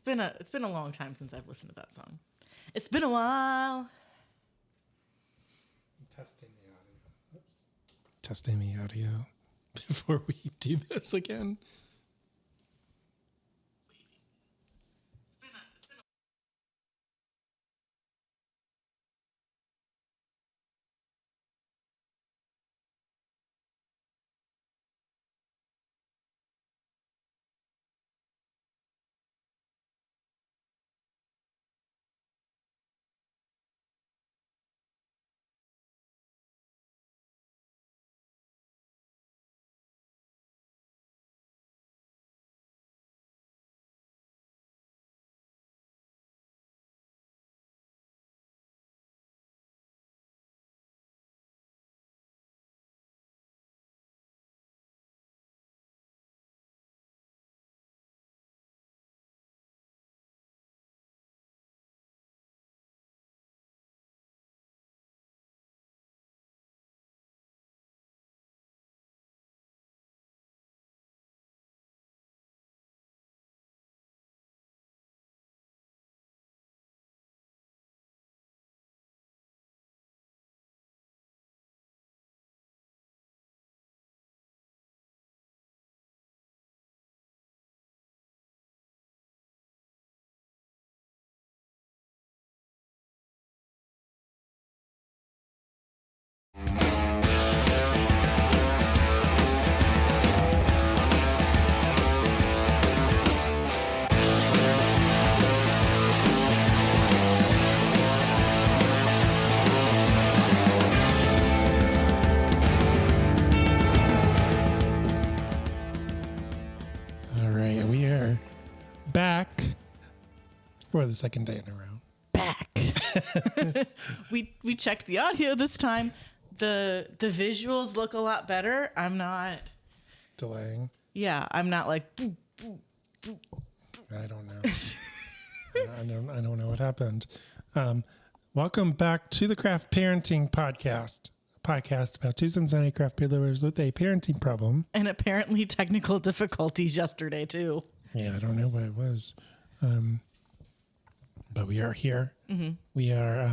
It's been a long time since I've listened to that song. It's been a while. Testing the audio. Oops. Testing the audio before we do this again. All right, we are back for the second day in a row. Back. we checked the audio this time. The visuals look a lot better. I'm not Delaying. Yeah, I'm not like boop, boop, boop. I don't know. I don't know what happened. Welcome back to the Craft Parenting Podcast. A podcast about two Cincinnati craft beer lovers with a parenting problem. And apparently technical difficulties yesterday too. Yeah, I don't know what it was. But we are here. Mm-hmm. We are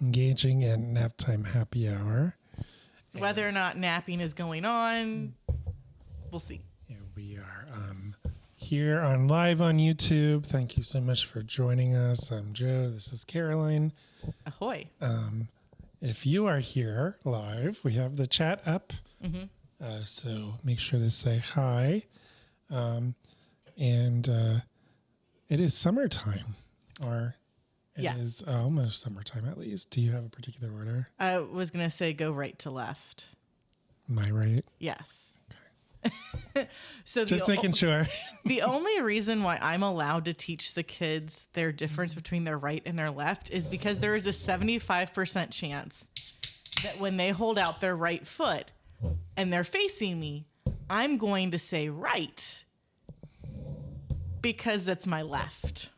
engaging in nap time happy hour. Whether or not napping is going on, we'll see. Yeah, we are here on live on YouTube. Thank you so much for joining us. I'm Joe. This is Caroline. Ahoy. If you are here live, we have the chat up. Mm-hmm. So make sure to say hi. And it is summertime, or it is almost summertime at least. Do you have a particular order? I was going to say go right to left. Am I right? Yes. So just making sure. The only reason why I'm allowed to teach the kids their difference between their right and their left is because there is a 75% chance that when they hold out their right foot and they're facing me, I'm going to say right because that's my left.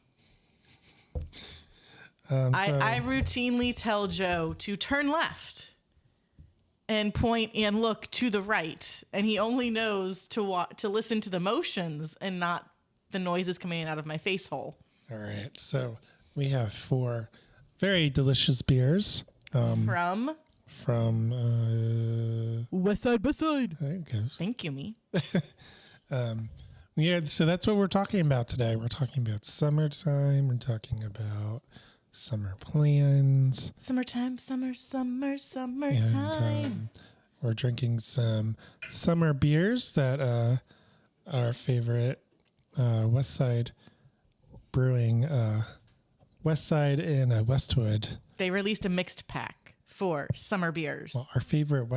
I routinely tell Joe to turn left and point and look to the right, and he only knows to listen to the motions and not the noises coming out of my face hole. All right, so we have 4 very delicious beers From West Side Brewing. There it goes. Thank you, me. Yeah, so that's what we're talking about today. We're talking about summertime. We're talking about summer plans. Summertime. And, we're drinking some summer beers that our favorite West Side Brewing, West Side and Westwood. They released a mixed pack for summer beers. Well, our favorite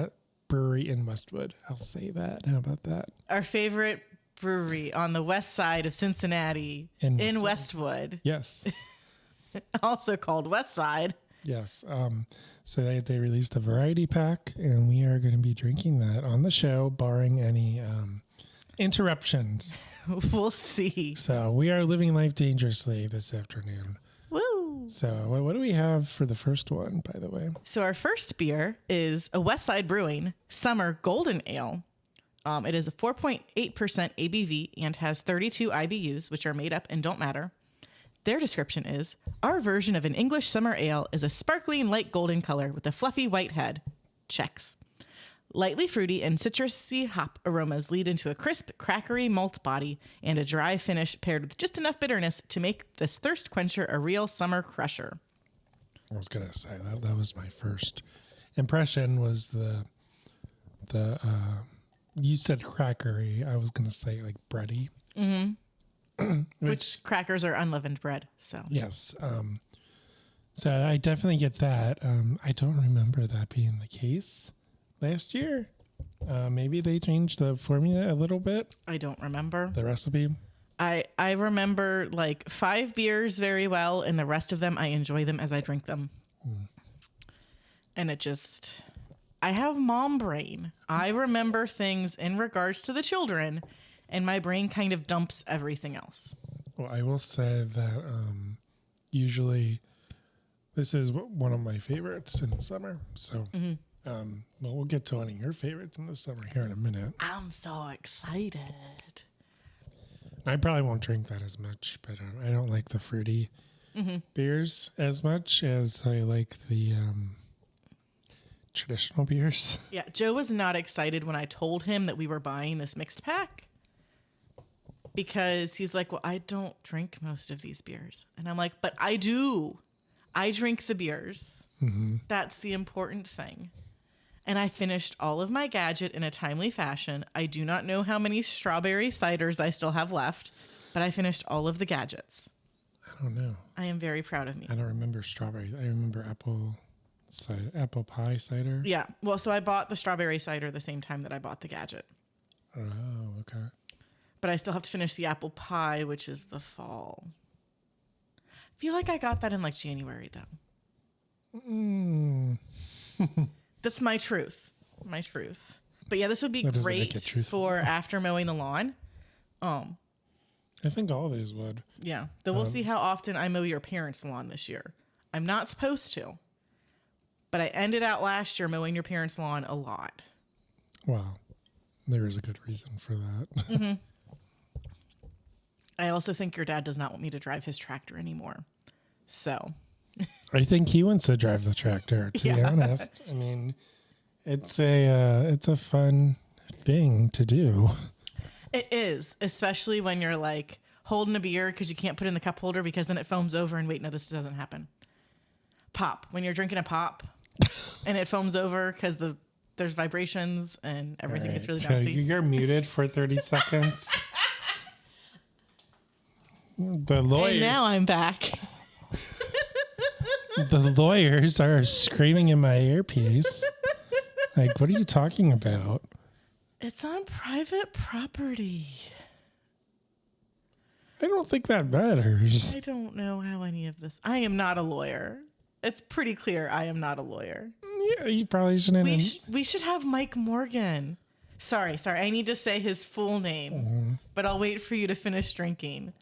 brewery in Westwood. I'll say that. How about that? Our favorite brewery on the west side of Cincinnati in Westwood. Yes. Also called West Side. Yes. So they released a variety pack, and we are going to be drinking that on the show, barring any interruptions. We'll see. So we are living life dangerously this afternoon. Woo! So what do we have for the first one, by the way? So our first beer is a West Side Brewing Summer Golden Ale. It is a 4.8% ABV and has 32 IBUs, which are made up and don't matter. Their description is, our version of an English summer ale is a sparkling light golden color with a fluffy white head. Checks. Lightly fruity and citrusy hop aromas lead into a crisp, crackery malt body and a dry finish paired with just enough bitterness to make this thirst quencher a real summer crusher. I was going to say that was my first impression was the you said crackery. I was going to say like bready. Mm-hmm. Which crackers are unleavened bread. So yes. So I definitely get that. I don't remember that being the case last year. Maybe they changed the formula a little bit. I don't remember. The recipe. I remember like 5 beers very well, and the rest of them I enjoy them as I drink them. And it just, I have mom brain. I remember things in regards to the children, and my brain kind of dumps everything else. Well, I will say that usually this is one of my favorites in the summer. So, we'll get to one of your favorites in the summer here in a minute. I'm so excited. I probably won't drink that as much, but I don't like the fruity beers as much as I like the traditional beers. Yeah, Joe was not excited when I told him that we were buying this mixed pack because he's like, well, I don't drink most of these beers. And I'm like, but I do. I drink the beers. Mm-hmm. That's the important thing. And I finished all of my gadget in a timely fashion. I do not know how many strawberry ciders I still have left, but I finished all of the gadgets. I don't know. I am very proud of me. I don't remember strawberries. I remember apple pie cider. Yeah. Well, so I bought the strawberry cider the same time that I bought the gadget. Oh, okay. But I still have to finish the apple pie, which is the fall. I feel like I got that in like January, though. That's my truth. My truth. But yeah, this would be great for after mowing the lawn. I think all of these would. Yeah. Though we'll see how often I mow your parents' lawn this year. I'm not supposed to. But I ended out last year mowing your parents' lawn a lot. Wow. There is a good reason for that. Mm-hmm. I also think your dad does not want me to drive his tractor anymore. So... I think he wants to drive the tractor, to be honest. I mean, it's a fun thing to do. It is, especially when you're like holding a beer because you can't put it in the cup holder because then it foams over and wait, no, this doesn't happen. Pop. When you're drinking a pop and it foams over because there's vibrations and everything gets really bouncy. So you're muted for 30 seconds. The lawyer. And now I'm back. The lawyers are screaming in my earpiece. Like, what are you talking about? It's on private property. I don't think that matters. I don't know how any of this... I am not a lawyer. It's pretty clear I am not a lawyer. Yeah, you probably shouldn't. We should have Mike Morgan. Sorry. I need to say his full name, but I'll wait for you to finish drinking.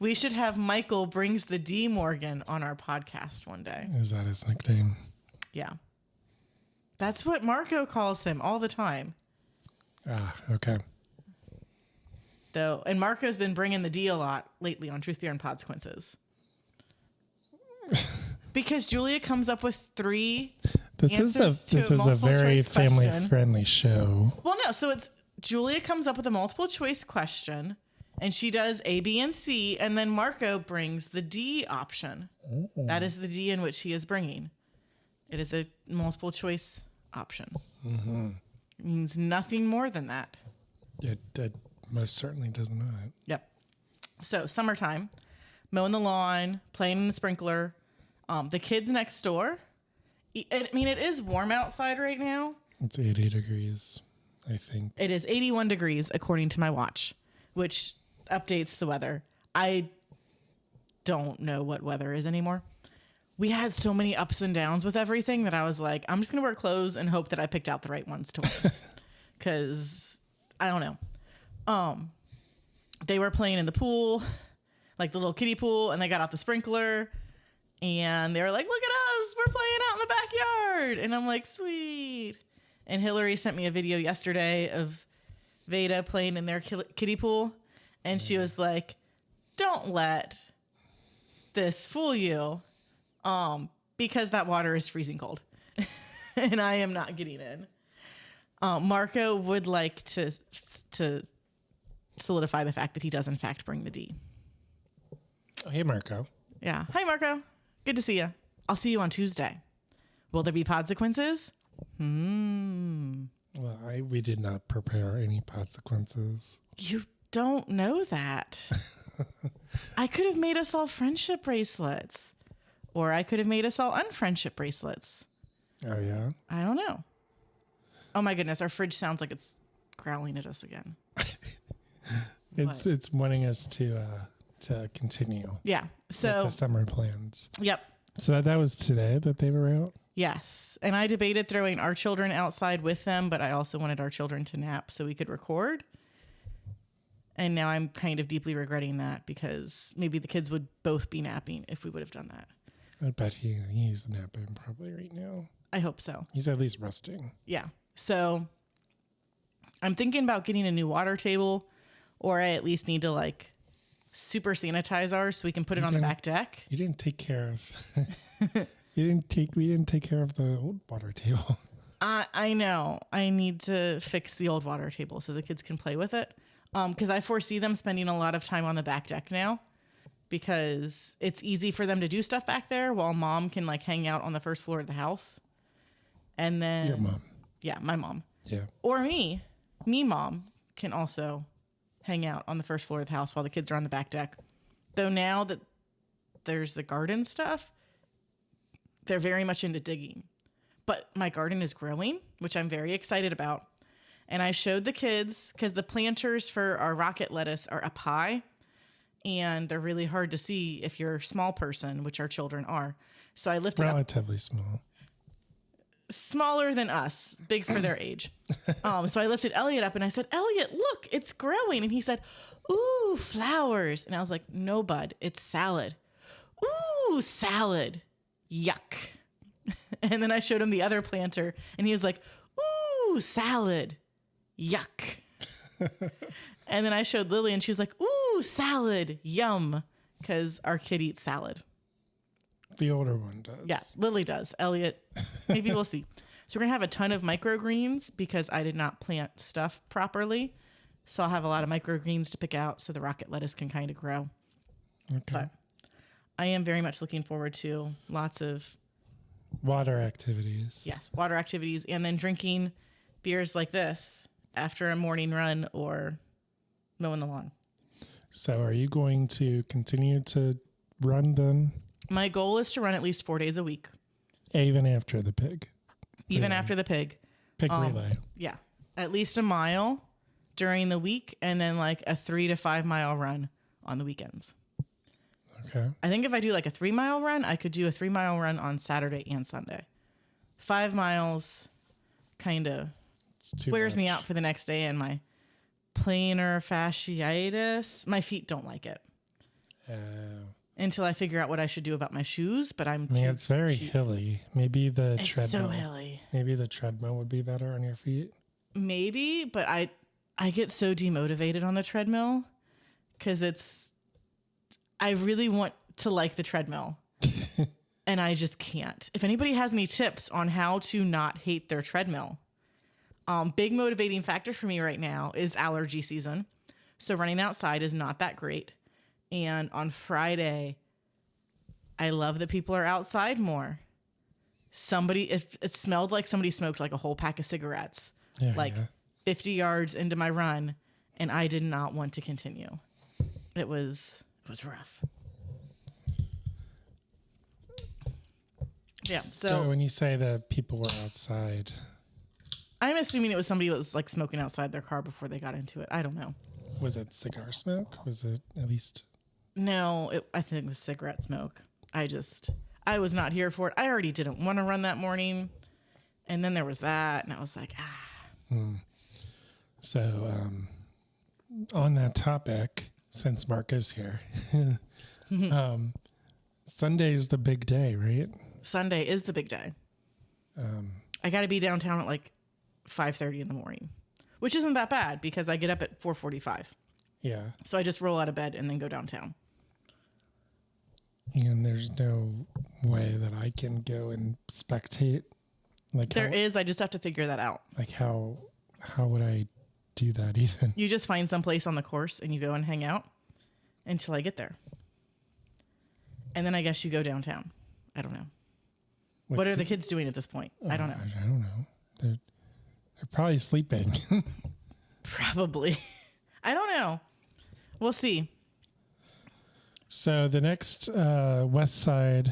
We should have Michael Brings the D Morgan on our podcast one day. Is that his nickname? Yeah. That's what Marco calls him all the time. Ah, okay. And Marco's been bringing the D a lot lately on Truth, Beer, and Consequences. Because Julia comes up with 3 This is a very family-friendly show. Well, no. So it's Julia comes up with a multiple choice question. And she does A, B, and C, and then Marco brings the D option. Ooh. That is the D in which he is bringing. It is a multiple choice option. Mm-hmm. It means nothing more than that. It most certainly does not. Yep. So, summertime, mowing the lawn, playing in the sprinkler. The kids next door. It is warm outside right now. It's 80 degrees, I think. It is 81 degrees, according to my watch, which... updates the weather. I don't know what weather is anymore. We had so many ups and downs with everything that I was like, I'm just going to wear clothes and hope that I picked out the right ones to wear. Because, I don't know. They were playing in the pool, like the little kiddie pool, and they got out the sprinkler. And they were like, look at us. We're playing out in the backyard. And I'm like, sweet. And Hillary sent me a video yesterday of Veda playing in their kiddie pool. And she was like, don't let this fool you, because that water is freezing cold, and I am not getting in. Marco would like to solidify the fact that he does in fact bring the D. Oh, hey, Marco. Yeah. Hi, Marco. Good to see you. I'll see you on Tuesday. Will there be consequences? Well, we did not prepare any consequences. You don't know that. I could have made us all friendship bracelets, or I could have made us all unfriendship bracelets. Oh, yeah? I don't know. Oh my goodness, our fridge sounds like it's growling at us again. It's wanting us to continue. Yeah. So with the summer plans. Yep. So that was today that they were out? Yes. And I debated throwing our children outside with them, but I also wanted our children to nap so we could record. And now I'm kind of deeply regretting that because maybe the kids would both be napping if we would have done that. I bet he's napping probably right now. I hope so. He's at least resting. Yeah. So I'm thinking about getting a new water table, or I at least need to like super sanitize ours so we can put it on the back deck. You didn't take care of we didn't take care of the old water table. I know. I need to fix the old water table so the kids can play with it. Because I foresee them spending a lot of time on the back deck now because it's easy for them to do stuff back there while mom can like hang out on the first floor of the house. And then Your mom. Yeah, my mom. Yeah. Or me mom can also hang out on the first floor of the house while the kids are on the back deck. Though now that there's the garden stuff, they're very much into digging. But my garden is growing, which I'm very excited about. And I showed the kids, because the planters for our rocket lettuce are up high, and they're really hard to see if you're a small person, which our children are. So I lifted relatively small. Smaller than us, big for their age. So I lifted Elliot up and I said, Elliot, look, it's growing. And he said, ooh, flowers. And I was like, no, bud, it's salad. Ooh, salad. Yuck. And then I showed him the other planter and he was like, ooh, salad. Yuck. And then I showed Lily and she was like, ooh, salad. Yum. Because our kid eats salad. The older one does. Yeah, Lily does. Elliot, maybe we'll see. So we're going to have a ton of microgreens because I did not plant stuff properly. So I'll have a lot of microgreens to pick out so the rocket lettuce can kind of grow. Okay. But I am very much looking forward to lots of water activities. Yes, water activities, and then drinking beers like this after a morning run or mowing the lawn. So are you going to continue to run then? My goal is to run at least 4 days a week. Even after the pig. Even after the pig. Pig relay. Yeah. At least a mile during the week and then like a 3 to 5 mile run on the weekends. Okay. I think if I do like a 3 mile run, I could do a 3 mile run on Saturday and Sunday. 5 miles kind of wears me out for the next day, and my plantar fasciitis, my feet don't like it. Until I figure out what I should do about my shoes, but it's very hilly. Maybe the treadmill. It's so hilly. Maybe the treadmill would be better on your feet. Maybe, but I get so demotivated on the treadmill because I really want to like the treadmill and I just can't. If anybody has any tips on how to not hate their treadmill, big motivating factor for me right now is allergy season. So running outside is not that great. And on Friday, I love that people are outside more. It smelled like somebody smoked like a whole pack of cigarettes, 50 yards into my run, and I did not want to continue. It was rough. Yeah. So when you say that people were outside, I'm assuming it was somebody who was like smoking outside their car before they got into it. I don't know. Was it cigar smoke? Was it at least? No, I think it was cigarette smoke. I was not here for it. I already didn't want to run that morning. And then there was that. And I was like, So on that topic, since Marco's here, Sunday is the big day, right? Sunday is the big day. I got to be downtown at like 5:30 in the morning, which isn't that bad because I get up at 4:45. Yeah. So I just roll out of bed and then go downtown. and there's no way that I can go and spectate. Like There is. I just have to figure that out. Like how would I do that even? You just find some place on the course and you go and hang out until I get there. And then I guess you go downtown. I don't know. What are the kids doing at this point? I don't know. I don't know. They're probably sleeping. Probably. I don't know. We'll see. So the next West Side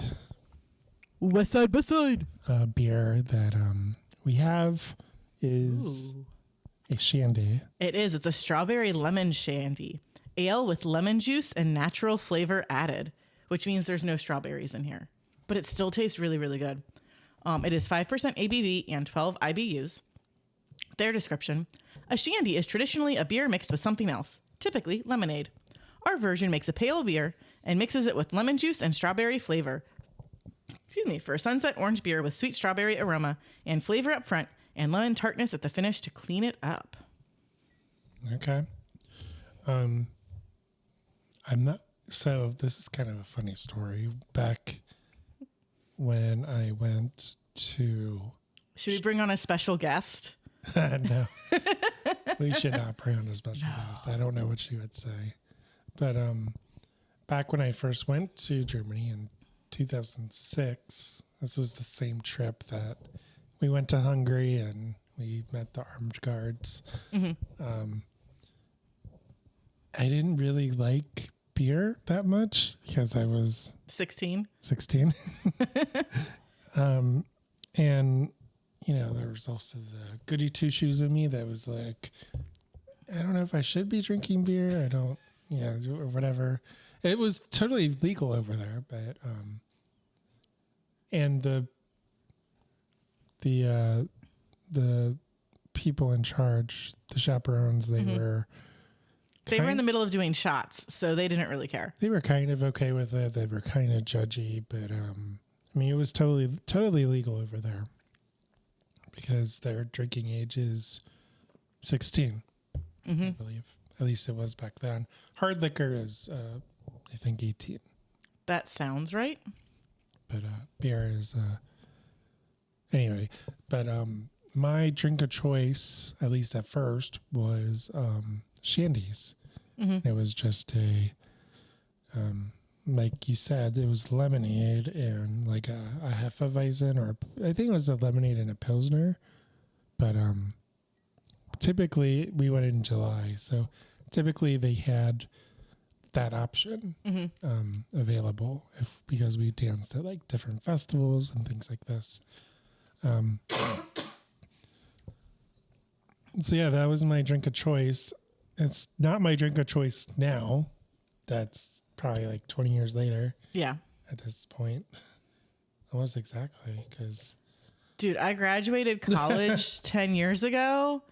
beer that we have is a shandy. It is. It's a strawberry lemon shandy. Ale with lemon juice and natural flavor added, which means there's no strawberries in here. But it still tastes really, really good. It is 5% ABV and 12 IBUs. Their description: a shandy is traditionally a beer mixed with something else, typically lemonade. Our version makes a pale beer and mixes it with lemon juice and strawberry flavor. For a sunset orange beer with sweet strawberry aroma and flavor up front and lemon tartness at the finish to clean it up. Okay. I'm not. So this is kind of a funny story. Back when I went to... Should we bring on a special guest? No. We should not bring on a special guest. I don't know what she would say. But back when I first went to Germany in 2006, this was the same trip that we went to Hungary and we met the armed guards. Mm-hmm. I didn't really like beer that much because I was 16. And there was also the goody two shoes in me that was like, I don't know if I should be drinking beer. I don't, or whatever. It was totally legal over there, but and the people in charge, the chaperones, they were in the middle of doing shots, so they didn't really care. They were kind of okay with it. They were kind of judgy, but it was totally legal over there because their drinking age is 16, I believe. At least it was back then. Hard liquor is, I think, 18. That sounds right. But beer is anyway. But my drink of choice, at least at first, was shandies. It was just a like you said, it was lemonade and like a Hefeweizen, or I think it was a lemonade and a Pilsner. But typically we went in July, so typically they had that option available because we danced at like different festivals and things like this. So yeah, that was my drink of choice. It's not my drink of choice now. That's probably like 20 years later. Yeah. At this point. Almost exactly, because... Dude, I graduated college 10 years ago,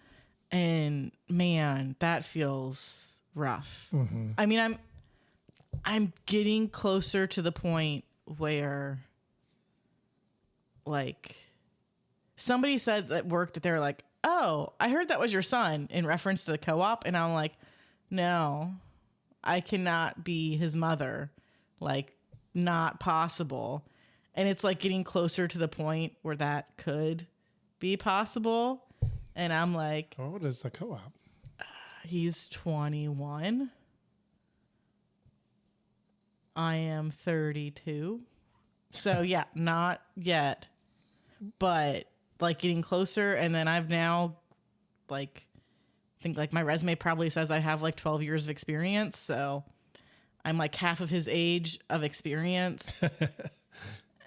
and man, that feels rough. Mm-hmm. I mean, I'm getting closer to the point where, like, somebody said at work that they're like, oh, I heard that was your son in reference to the co-op. And I'm like, no, I cannot be his mother. Like, not possible. And it's like getting closer to the point where that could be possible. And I'm like, how old is the co-op? He's 21. I am 32. So yeah, not yet, but like getting closer. And then I've now like, I think like my resume probably says I have like 12 years of experience. So I'm like half of his age of experience.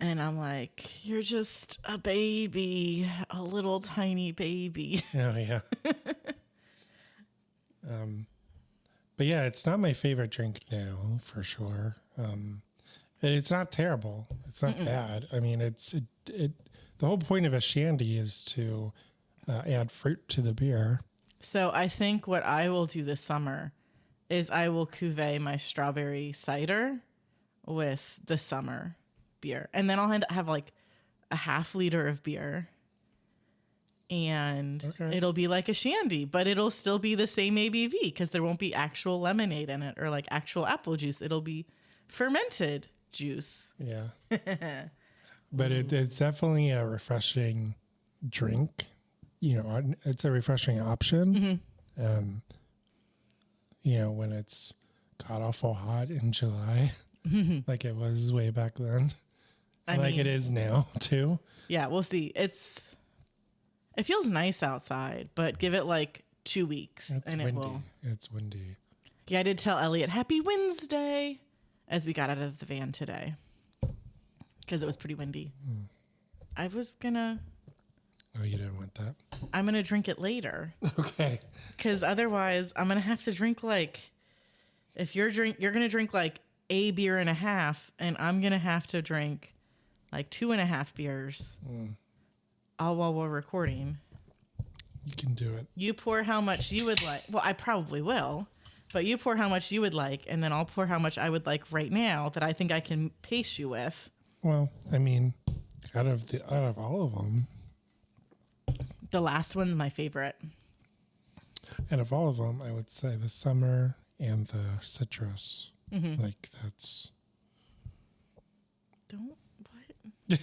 And I'm like, you're just a baby, a little tiny baby. Oh, yeah. But yeah, it's not my favorite drink now, for sure. And it's not terrible. It's not bad. I mean, the whole point of a shandy is to add fruit to the beer. So I think what I will do this summer is I will cuvee my strawberry cider with the summer beer. And then I'll have like a half liter of beer. And it'll be like a shandy, but it'll still be the same ABV because there won't be actual lemonade in it or like actual apple juice. It'll be fermented juice. Yeah. But it's definitely a refreshing drink. It's a refreshing option. When it's god awful hot in July, like it was way back then, it is now too. Yeah, we'll see. It feels nice outside, but give it like 2 weeks and windy. it will. It's windy. Yeah, I did tell Elliot Happy Wednesday as we got out of the van today because it was pretty windy. I was gonna. Oh, you didn't want that? I'm gonna drink it later. Okay. Because otherwise, I'm gonna have to drink if you're gonna drink like a beer and a half, and I'm gonna have to drink like 2.5 beers, all while we're recording. You can do it. You pour how much you would like. Well, I probably will, but you pour how much you would like, and then I'll pour how much I would like right now that I think I can pace you with. Well, out of all of them. The last one's my favorite. And of all of them, I would say the summer and the citrus. That's. Don't what?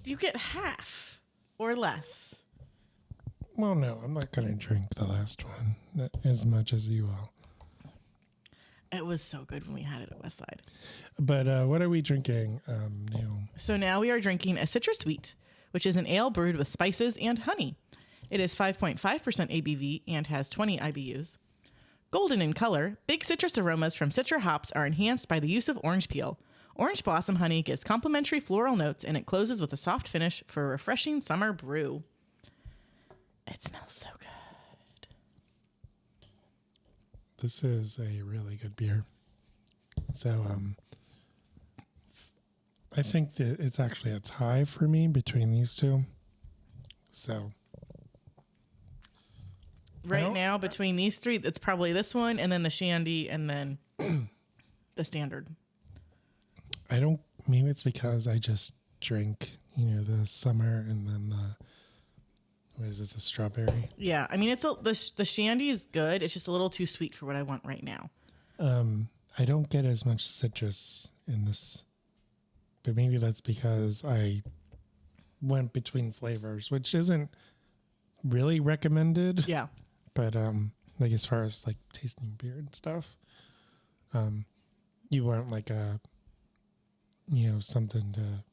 You get half or less. Well, no, I'm not going to drink the last one as much as you will. It was so good when we had it at West Side. But what are we drinking now? So now we are drinking a Citrus Sweet, which is an ale brewed with spices and honey. It is 5.5% ABV and has 20 IBUs. Golden in color, big citrus aromas from Citra hops are enhanced by the use of orange peel. Orange blossom honey gives complementary floral notes, and it closes with a soft finish for a refreshing summer brew. It smells so good. This is a really good beer. So I think that it's actually a tie for me between these two. So right now, between these three, it's probably this one and then the Shandy and then the standard. Maybe it's because I just drink, the summer and then the strawberry? Yeah, the Shandy is good. It's just a little too sweet for what I want right now. I don't get as much citrus in this, but maybe that's because I went between flavors, which isn't really recommended. Yeah. But as far as tasting beer and stuff, you want something to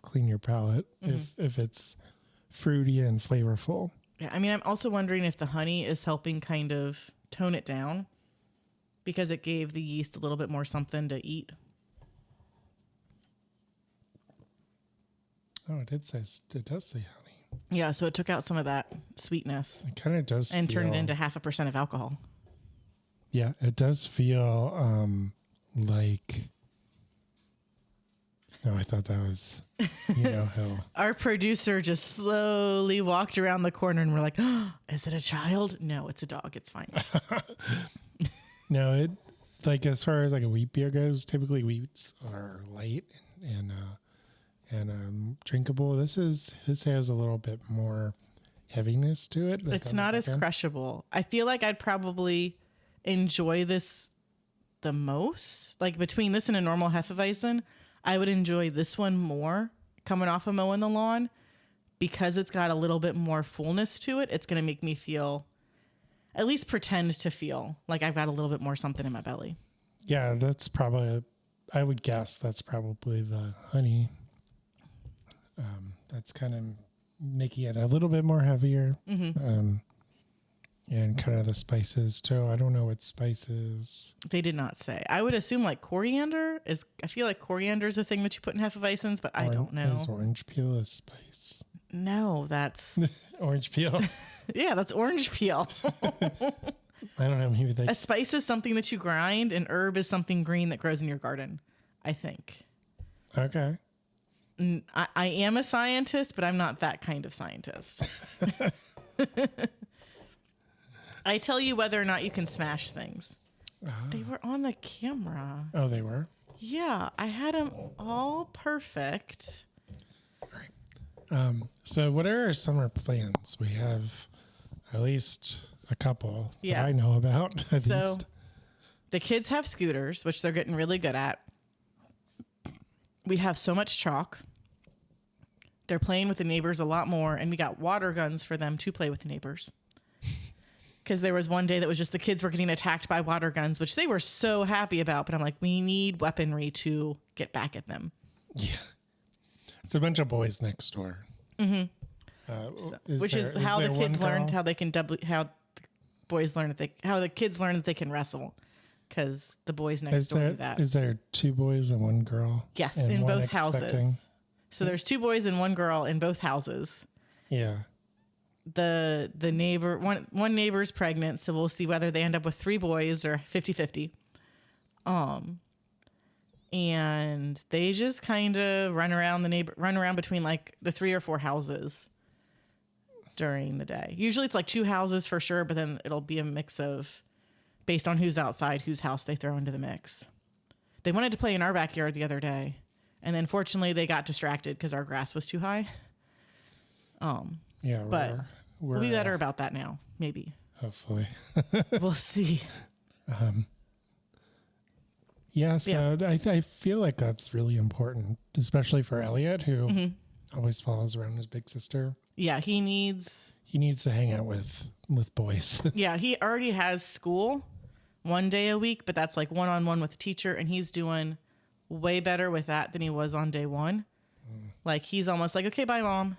clean your palate if it's fruity and flavorful. Yeah, I'm also wondering if the honey is helping kind of tone it down because it gave the yeast a little bit more something to eat. Oh, it does say honey. Yeah, so it took out some of that sweetness. It kind of does, and turned it into 0.5% of alcohol. Yeah, it does feel like. No, I thought that was, how. Our producer just slowly walked around the corner and we're like, oh, is it a child? No, it's a dog. It's fine. No, it as far as a wheat beer goes, typically wheats are light and drinkable. This has a little bit more heaviness to it. It's not as crushable. I feel like I'd probably enjoy this the most. Between this and a normal Hefeweizen, I would enjoy this one more coming off of mowing the lawn because it's got a little bit more fullness to it. It's going to make me feel, at least pretend to feel like I've got a little bit more something in my belly. Yeah, that's probably, I would guess that's probably the honey. That's kind of making it a little bit more heavier. And kind of the spices too. I don't know what spices. They did not say. I would assume coriander is. I feel like coriander is a thing that you put in Hefeweizens, but I don't know. Is orange peel a spice? No, that's orange peel. Yeah, that's orange peel. I don't know. Maybe a spice is something that you grind, and herb is something green that grows in your garden. I think. Okay. I am a scientist, but I'm not that kind of scientist. I tell you whether or not you can smash things. They were on the camera. Oh, they were? Yeah, I had them all perfect. All right. So what are our summer plans? We have at least a couple that I know about, at least. The kids have scooters, which they're getting really good at. we have so much chalk. They're playing with the neighbors a lot more, and we got water guns for them to play with the neighbors. Because there was one day that was just the kids were getting attacked by water guns, which they were so happy about. But I'm like, we need weaponry to get back at them. Yeah. It's a bunch of boys next door. Mm-hmm. Which is how the kids learned how they can how the boys learn how the kids learn that they can wrestle. Because the boys next door do that. Is there 2 boys and 1 girl? Yes, in both houses. So there's 2 boys and 1 girl in both houses. Yeah. The neighbor, one neighbor's pregnant, so we'll see whether they end up with 3 boys or 50-50. And they just kind of run around between like the 3 or 4 houses during the day. Usually it's like 2 houses for sure, but then it'll be a mix of based on who's outside, whose house they throw into the mix. They wanted to play in our backyard the other day, and then fortunately they got distracted because our grass was too high. Yeah, but we'll be better about that now, maybe. Hopefully. We'll see. Yeah, so yeah. I feel like that's really important, especially for Elliot, who always follows around his big sister. Yeah, he needs to hang out with boys. Yeah, he already has school 1 day a week, but that's like one-on-one with a teacher, and he's doing way better with that than he was on day 1. Like he's almost like, okay, bye, Mom.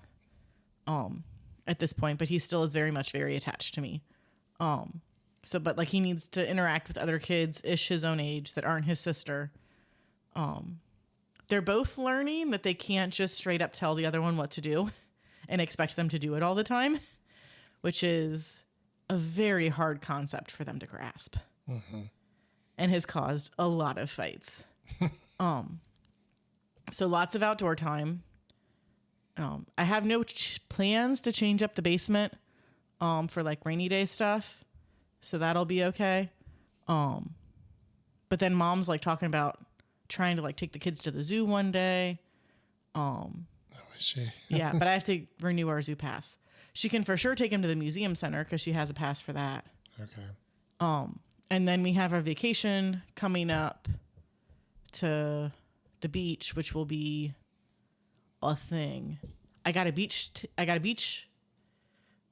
At this point, but he still is very attached to me. But like he needs to interact with other kids ish his own age that aren't his sister. They're both learning that they can't just straight up tell the other one what to do and expect them to do it all the time, which is a very hard concept for them to grasp. And has caused a lot of fights. So lots of outdoor time. I have no plans to change up the basement for like rainy day stuff. So that'll be okay. But then Mom's like talking about trying to like take the kids to the zoo one day. Oh, is she? Yeah, but I have to renew our zoo pass. She can for sure take him to the museum center because she has a pass for that. Okay. And then we have our vacation coming up to the beach, which will be a thing. I got a beach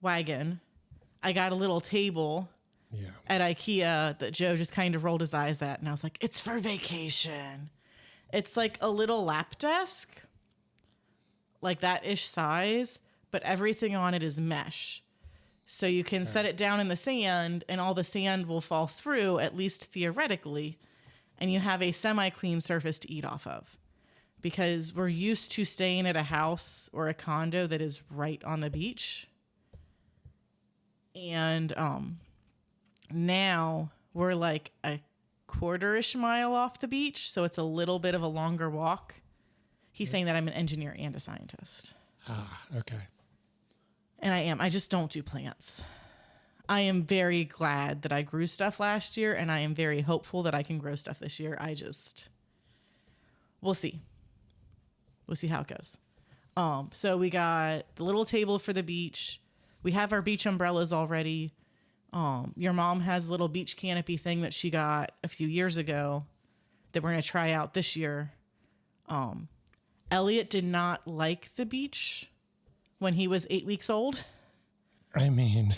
wagon. I got a little table at IKEA that Joe just kind of rolled his eyes at, and I was like, it's for vacation. It's like a little lap desk, like that ish size, but everything on it is mesh. So you can set it down in the sand and all the sand will fall through, at least theoretically, and you have a semi-clean surface to eat off of. Because we're used to staying at a house or a condo that is right on the beach. And now we're like a 1/4-ish mile off the beach, so it's a little bit of a longer walk. He's saying that I'm an engineer and a scientist. Ah, okay. And I am. I just don't do plants. I am very glad that I grew stuff last year, and I am very hopeful that I can grow stuff this year. We'll see. We'll see how it goes. So we got the little table for the beach. We have our beach umbrellas already. Your mom has a little beach canopy thing that she got a few years ago that we're going to try out this year. Elliot did not like the beach when he was 8 weeks old. I mean,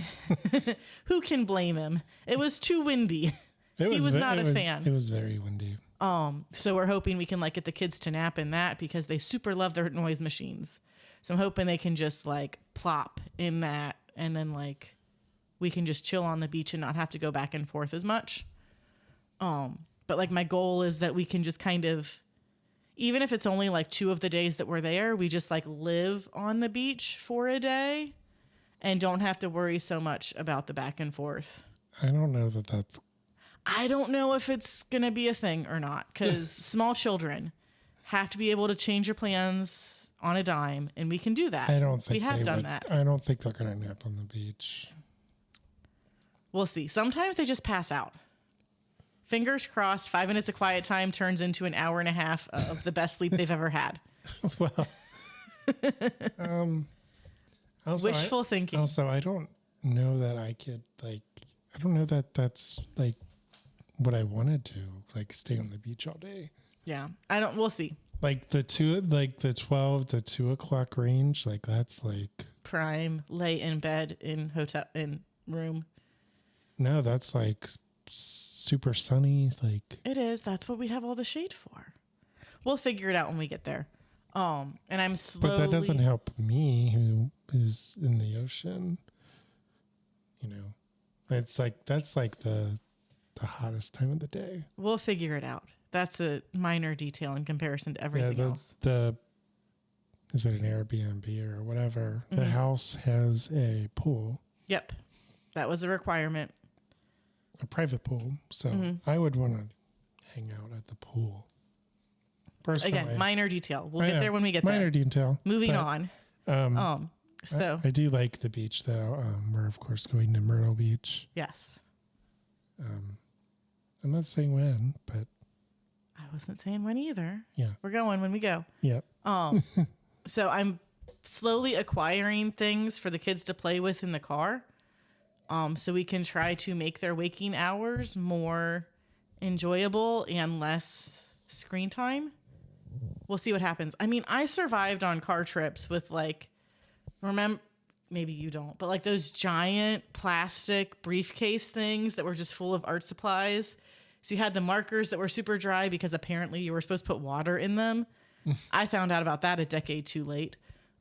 who can blame him? It was too windy. He was not a fan. It was very windy. So we're hoping we can like get the kids to nap in that because they super love their noise machines. So I'm hoping they can just like plop in that and then like we can just chill on the beach and not have to go back and forth as much. But like my goal is that we can just kind of, even if it's only like 2 of the days that we're there, we just like live on the beach for a day and don't have to worry so much about the back and forth. I don't know that that's... I don't know if it's going to be a thing or not because small children have to be able to change your plans on a dime, and we can do that. I don't think we have done that. I don't think they're going to nap on the beach. We'll see. Sometimes they just pass out. Fingers crossed, 5 minutes of quiet time turns into an hour and a half of the best sleep they've ever had. Well, wishful thinking. Also, I don't know that I could I don't know that that's like what I wanted to, like stay on the beach all day. Yeah, we'll see. Like the 12 to 2 o'clock range, like that's like Prime, lay in bed in room. no, that's like super sunny. Like It is. That's what we have all the shade for. We'll figure it out when we get there. And I'm slowly. but that doesn't help me, who is in the ocean. You know, it's like that's like the hottest time of the day. We'll figure it out. That's a minor detail in comparison to everything else. Is it an Airbnb or whatever? The house has a pool. Yep. That was a requirement. A private pool. So I would want to hang out at the pool. Personally. Again, minor detail. We'll get there when we get minor there. detail. Moving on. So I do like the beach though. We're of course going to Myrtle Beach. yes. I'm not saying when, but I wasn't saying when either. yeah. We're going when we go. Yeah. So I'm slowly acquiring things for the kids to play with in the car. So we can try to make their waking hours more enjoyable and less screen time. We'll see what happens. I mean, I survived on car trips with remember, maybe you don't, but like those giant plastic briefcase things that were just full of art supplies. So you had the markers that were super dry because apparently you were supposed to put water in them. I found out about that a decade too late.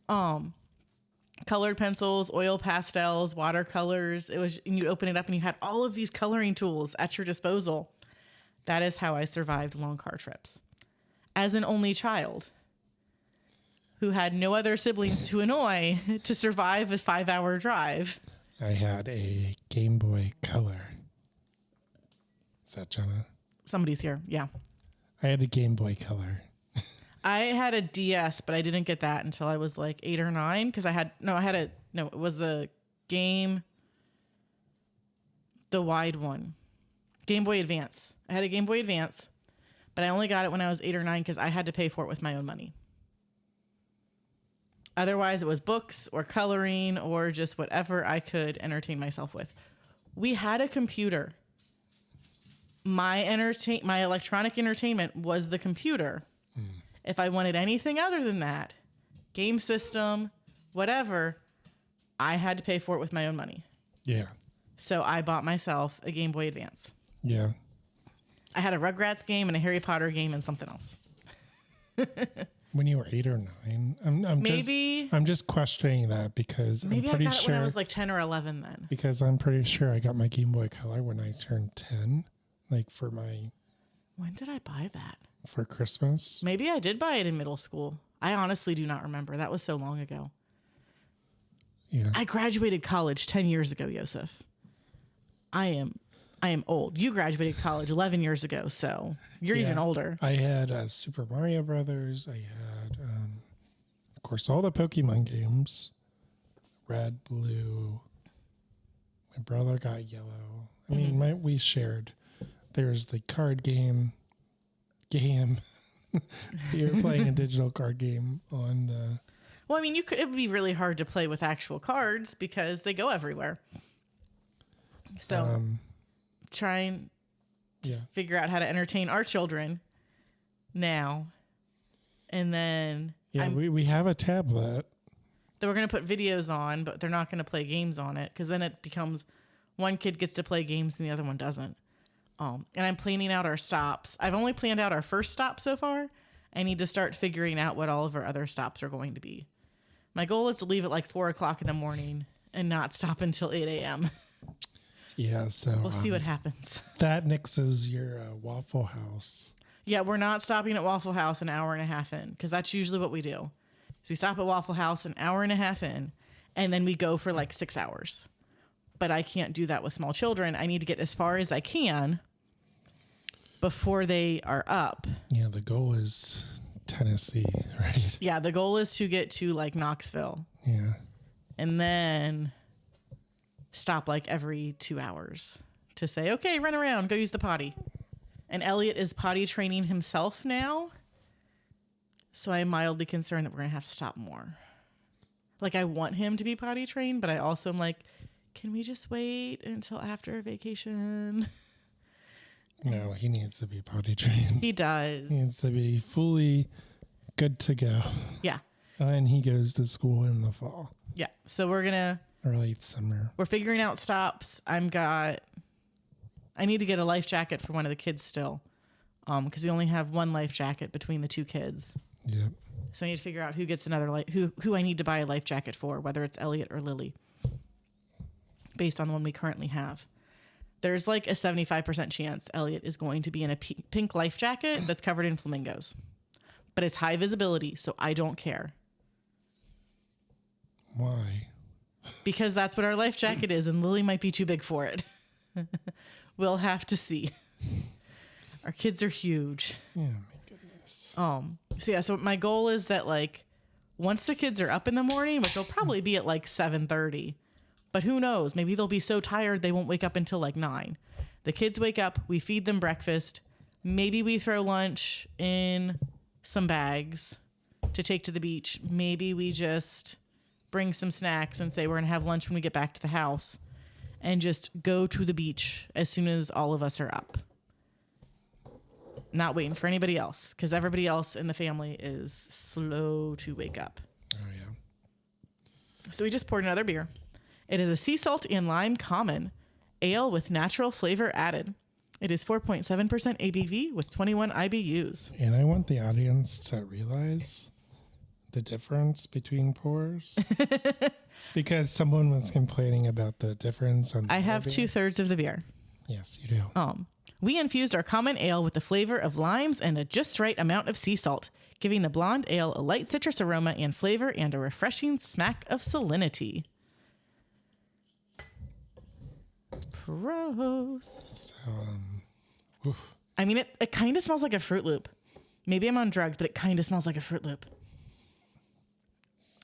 Colored pencils, oil pastels, watercolors. And you'd open it up and you had all of these coloring tools at your disposal. That is how I survived long car trips. As an only child who had no other siblings to annoy to survive a 5-hour drive. I had a Game Boy Color. Is that Jenna? Somebody's here. Yeah. I had a Game Boy Color. I had a DS, but I didn't get that until I was like 8 or 9 because it was the wide one. Game Boy Advance. I had a Game Boy Advance, but I only got it when I was 8 or 9 because I had to pay for it with my own money. Otherwise, it was books or coloring or just whatever I could entertain myself with. We had a computer. My electronic entertainment was the computer. If I wanted anything other than that, game system, whatever, I had to pay for it with my own money. Yeah. So I bought myself a Game Boy Advance. Yeah. I had a Rugrats game and a Harry Potter game and something else. When you were 8 or 9, I'm just questioning that because maybe I'm pretty I got it sure when I was like 10 or 11 then. Because I'm pretty sure I got my Game Boy Color when I turned 10, like When did I buy that? For Christmas. Maybe I did buy it in middle school. I honestly do not remember. That was so long ago. Yeah. I graduated college 10 years ago, Yosef. I am old. You graduated college 11 years ago, so you're even older. I had Super Mario Brothers. I had, of course, all the Pokemon games. Red, blue. My brother got yellow. I mean, we shared. There's the card game. So you're playing a digital card game on the... Well, I mean, it would be really hard to play with actual cards because they go everywhere. So trying to figure out how to entertain our children now. And then... Yeah, we have a tablet. That we're going to put videos on, but they're not going to play games on it because then it becomes one kid gets to play games and the other one doesn't. And I'm planning out our stops. I've only planned out our first stop so far. I need to start figuring out what all of our other stops are going to be. My goal is to leave at like 4 o'clock in the morning and not stop until 8 a.m. Yeah, so we'll see what happens. That nixes your Waffle House. Yeah, we're not stopping at Waffle House an hour and a half in because that's usually what we do. So we stop at Waffle House an hour and a half in, and then we go for like 6 hours. But I can't do that with small children. I need to get as far as I can before they are up. Yeah, the goal is Tennessee, right? Yeah, the goal is to get to like Knoxville. Yeah. And then stop like every 2 hours to say, okay, run around, go use the potty. And Elliot is potty training himself now. So I'm mildly concerned that we're going to have to stop more. Like, I want him to be potty trained, but I also am like, can we just wait until after vacation? No, he needs to be potty trained. He does. He needs to be fully good to go. Yeah. And he goes to school in the fall. Yeah. So we're late summer. We're figuring out stops. I need to get a life jacket for one of the kids still. Because we only have one life jacket between the two kids. Yep. So I need to figure out who gets another who I need to buy a life jacket for, whether it's Elliot or Lily, based on the one we currently have. There's like a 75% chance Elliot is going to be in a pink life jacket that's covered in flamingos, but it's high visibility, so I don't care. Why? Because that's what our life jacket is, and Lily might be too big for it. We'll have to see. Our kids are huge. Yeah, my goodness. So my goal is that like once the kids are up in the morning, which will probably be at like 7:30, but who knows? Maybe they'll be so tired they won't wake up until like 9. The kids wake up, we feed them breakfast. Maybe we throw lunch in some bags to take to the beach. Maybe we just bring some snacks and say we're going to have lunch when we get back to the house and just go to the beach as soon as all of us are up. Not waiting for anybody else, because everybody else in the family is slow to wake up. Oh, yeah. So we just poured another beer. It is a sea salt and lime common ale with natural flavor added. It is 4.7% ABV with 21 IBUs. And I want the audience to realize the difference between pours. Because someone was complaining about the difference on the I have beer. 2/3 of the beer. Yes, you do. We infused our common ale with the flavor of limes and a just right amount of sea salt, giving the blonde ale a light citrus aroma and flavor and a refreshing smack of salinity. Gross. So, oof. I mean, it kind of smells like a Fruit Loop. Maybe I'm on drugs, but it kind of smells like a Fruit Loop.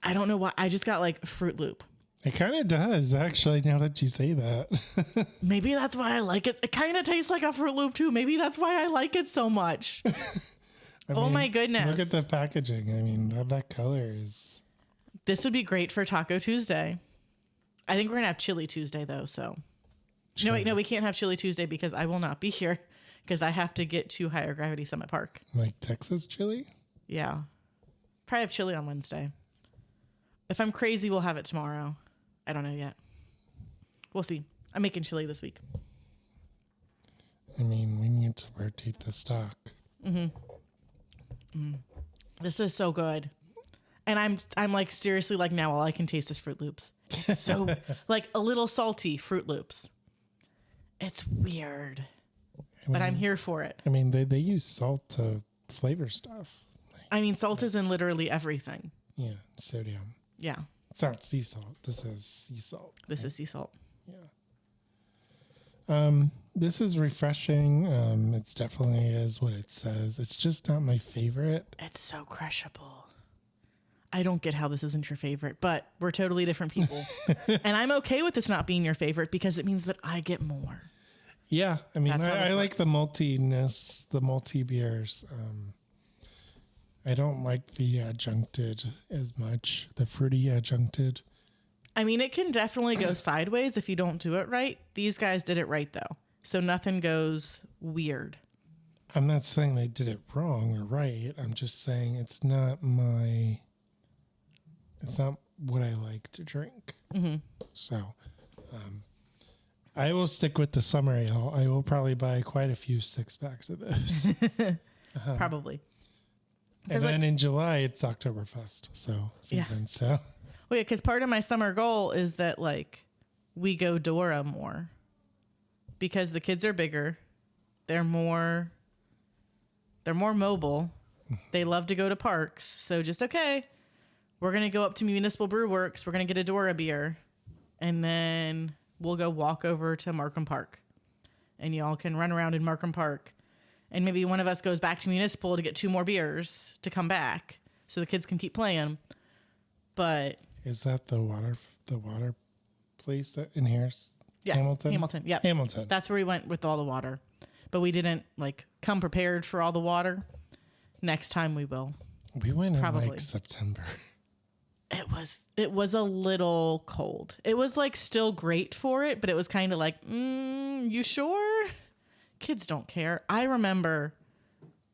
I don't know why. I just got like Fruit Loop. It kind of does, actually, now that you say that. Maybe that's why I like it. It kind of tastes like a Fruit Loop, too. Maybe that's why I like it so much. My goodness. Look at the packaging. I mean, that color is... This would be great for Taco Tuesday. I think we're going to have Chili Tuesday, though, so... Sure. No, we can't have Chili Tuesday because I will not be here because I have to get to Higher Gravity Summit Park. Like Texas chili? Yeah. Probably have chili on Wednesday. If I'm crazy, we'll have it tomorrow. I don't know yet. We'll see. I'm making chili this week. I mean, we need to rotate the stock. This is so good. And I'm like, seriously, like now all I can taste is Fruit Loops. It's so like a little salty Fruit Loops. It's weird, but I'm here for it. I mean, they use salt to flavor stuff. I mean, salt is in literally everything. Yeah, sodium. Yeah. It's not sea salt. This is sea salt. This is sea salt. Yeah. This is refreshing. It's definitely is what it says. It's just not my favorite. It's so crushable. I don't get how this isn't your favorite, but we're totally different people. And I'm okay with this not being your favorite because it means that I get more. Yeah. I mean, That's how this I like works. the maltiness, the malty beers. I don't like the adjuncted as much, the fruity adjuncted. I mean, it can definitely go sideways if you don't do it right. These guys did it right, though. So nothing goes weird. I'm not saying they did it wrong or right. I'm just saying it's not what I like to drink. Mm-hmm. So I will stick with the summer ale. I will probably buy quite a few 6-packs of those. Probably. And then in July, it's Oktoberfest. So season. So Well, yeah, because part of my summer goal is that like we go Dora more because the kids are bigger. They're more mobile. They love to go to parks. So just, okay, we're going to go up to Municipal Brew Works. We're going to get a Dora beer. And then we'll go walk over to Markham Park. And y'all can run around in Markham Park. And maybe one of us goes back to Municipal to get 2 more beers to come back so the kids can keep playing. But is that the water place that in here? yes, Hamilton? Yep. Hamilton. That's where we went with all the water. But we didn't like come prepared for all the water. Next time we will. We went in Probably. like September. It was a little cold. It was like still great for it, but it was kind of like, you sure? Kids don't care. I remember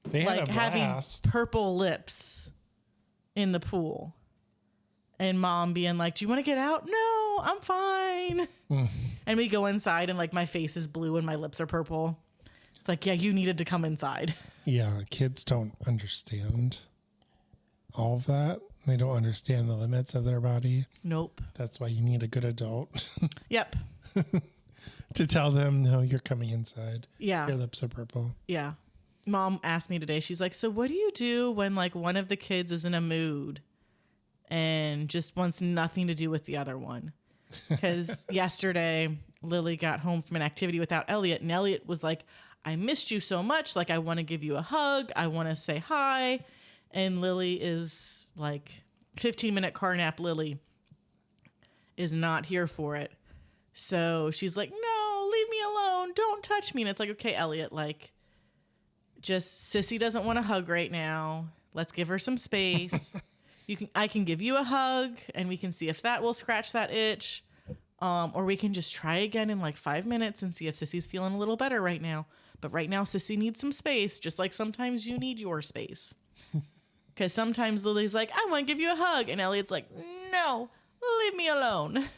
They had like a having blast. purple lips in the pool. And mom being like, do you want to get out? No, I'm fine. And we go inside and like my face is blue and my lips are purple. It's like, yeah, you needed to come inside. Yeah, kids don't understand all of that. They don't understand the limits of their body. Nope. That's why you need a good adult. Yep. To tell them, no, you're coming inside. Yeah. Your lips are purple. Yeah. Mom asked me today, she's like, so what do you do when like one of the kids is in a mood and just wants nothing to do with the other one? Because yesterday Lily got home from an activity without Elliot, and Elliot was like, I missed you so much. Like, I want to give you a hug. I want to say hi. And Lily is like 15-minute car nap. Lily is not here for it. So she's like, no, leave me alone. Don't touch me. And it's like, okay, Elliot, like, just Sissy doesn't want a hug right now. Let's give her some space. I can give you a hug and we can see if that will scratch that itch. Or we can just try again in like 5 minutes and see if Sissy's feeling a little better right now. But right now, Sissy needs some space, just like sometimes you need your space. Because sometimes Lily's like, I want to give you a hug. And Elliot's like, no, leave me alone.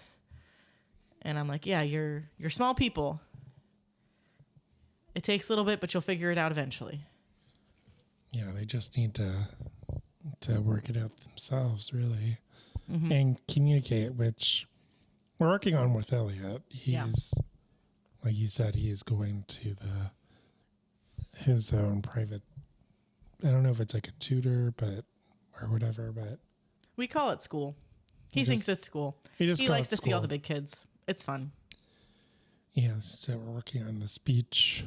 And I'm like, yeah, you're small people. It takes a little bit, but you'll figure it out eventually. Yeah, they just need to work it out themselves, really. And communicate, which we're working on with Elliot. He's, like you said, he is going to his own private, I don't know if it's like a tutor, or whatever, but we call it school. He thinks it's school. He likes to see all the big kids. It's fun. Yeah, so we're working on the speech,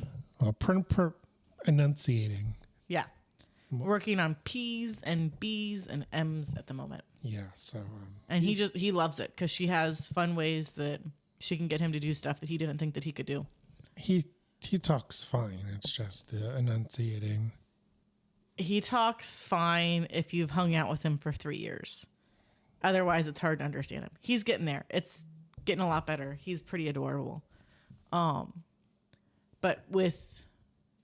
enunciating. Yeah. Working on P's and B's and M's at the moment. Yeah, so. And he loves it because she has fun ways that she can get him to do stuff that he didn't think that he could do. He talks fine. It's just the enunciating. He talks fine if you've hung out with him for 3 years. Otherwise, it's hard to understand him. He's getting there. It's getting a lot better. He's pretty adorable. But with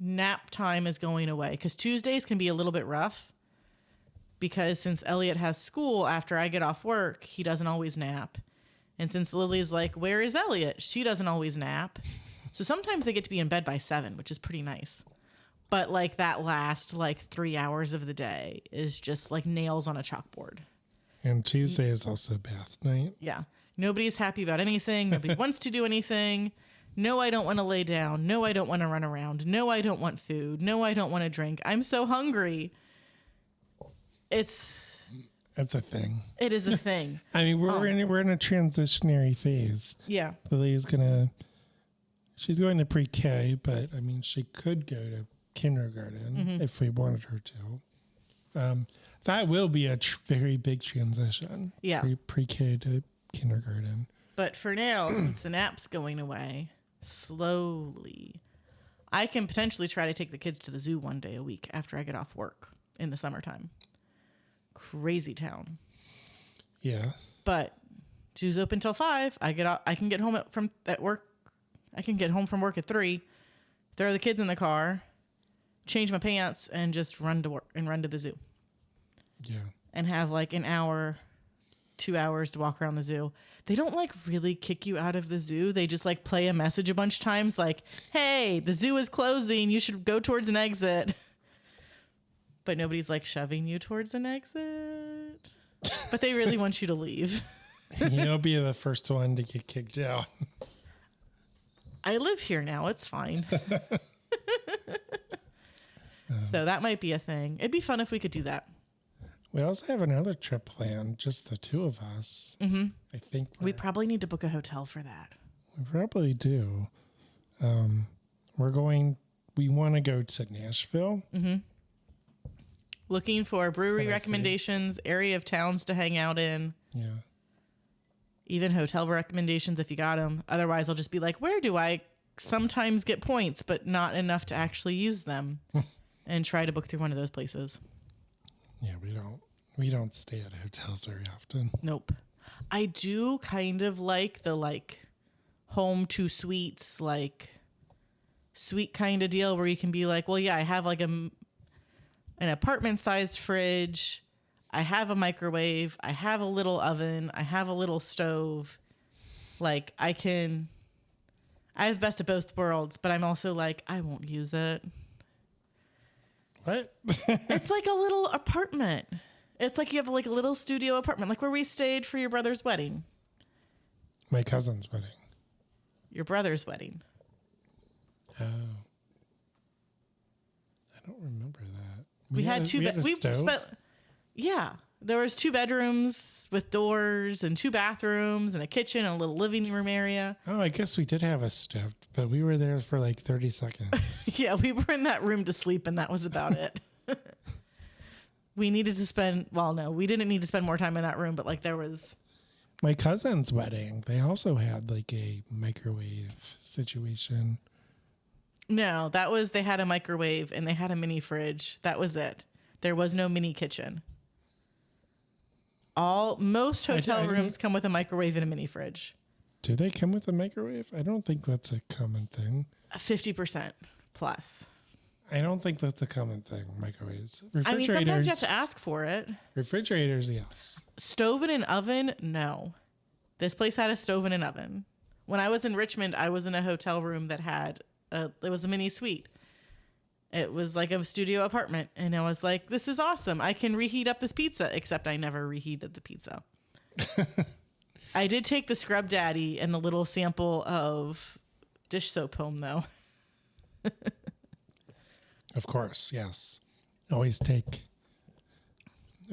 nap time is going away, because Tuesdays can be a little bit rough, because since Elliot has school after I get off work, he doesn't always nap. And since Lily's like, where is Elliot? She doesn't always nap. So sometimes they get to be in bed by 7, which is pretty nice. But like that last like 3 hours of the day is just like nails on a chalkboard. And Tuesday is also bath night. Yeah. Nobody's happy about anything. Nobody wants to do anything. No, I don't want to lay down. No, I don't want to run around. No, I don't want food. No, I don't want to drink. I'm so hungry. It's a thing. It is a thing. I mean, we're in a transitionary phase. Yeah. Lily's she's going to pre-K, but I mean, she could go to kindergarten if we wanted her to. That will be a very big transition. Yeah. Pre-K to kindergarten. But for now, since the nap's going away slowly, I can potentially try to take the kids to the zoo one day a week after I get off work in the summertime. Crazy town. Yeah. But zoo's open till 5. I can get home from work. I can get home from work at 3, throw the kids in the car, change my pants, and just run to work and run to the zoo. Yeah. And have like an hour, 2 hours to walk around the zoo. They don't like really kick you out of the zoo. They just like play a message a bunch of times like, hey, the zoo is closing. You should go towards an exit. But nobody's like shoving you towards an exit. But they really want you to leave. You'll be the first one to get kicked out. I live here now. It's fine. So that might be a thing. It'd be fun if we could do that. We also have another trip planned, just the two of us. Mm-hmm. I think we probably need to book a hotel for that. We probably do. We want to go to Nashville. Mm-hmm. Looking for brewery recommendations, area of towns to hang out in. Yeah. Even hotel recommendations if you got them. Otherwise, I'll just be like, where do I sometimes get points, but not enough to actually use them? And try to book through one of those places. Yeah, we don't stay at hotels very often. Nope. I do kind of like the home to suites, suite kind of deal where you can be like, well, yeah, I have an apartment sized fridge. I have a microwave. I have a little oven. I have a little stove. Like, I have best of both worlds, but I'm also like, I won't use it. What? It's like a little apartment. It's like you have like a little studio apartment, like where we stayed for your brother's wedding. My cousin's wedding. Your brother's wedding. Oh. I don't remember that. We had two a stove? Yeah. There was 2 bedrooms with doors and 2 bathrooms and a kitchen and a little living room area. Oh, I guess we did have a stove, but we were there for like 30 seconds. Yeah, we were in that room to sleep and that was about it. We needed to spend, well, no, we didn't need to spend more time in that room, but like there was. My cousin's wedding, they also had like a microwave situation. No, they had a microwave and they had a mini fridge. That was it. There was no mini kitchen. Most hotel rooms come with a microwave and a mini fridge. Do they come with a microwave? I don't think that's a common thing. 50% plus. I don't think that's a common thing, microwaves. I mean, sometimes you have to ask for it. Refrigerators, yes. Stove and an oven, no. This place had a stove and an oven. When I was in Richmond, I was in a hotel room that had, it was a mini suite. It was like a studio apartment. And I was like, this is awesome. I can reheat up this pizza, except I never reheated the pizza. I did take the Scrub Daddy and the little sample of dish soap home, though. Of course, yes. Always take.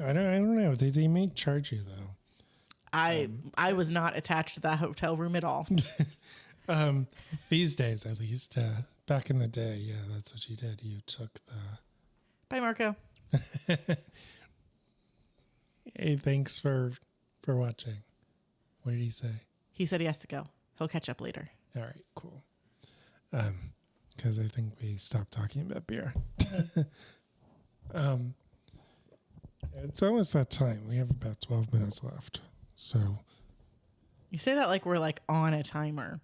I don't know. They may charge you though. I was not attached to that hotel room at all. These days, at least. Back in the day, yeah, that's what you did. You took the. Bye, Marco. Hey, thanks for watching. What did he say? He said he has to go. He'll catch up later. All right, cool. Because I think we stopped talking about beer. It's almost that time. We have about 12 minutes left. So. You say that like we're like on a timer.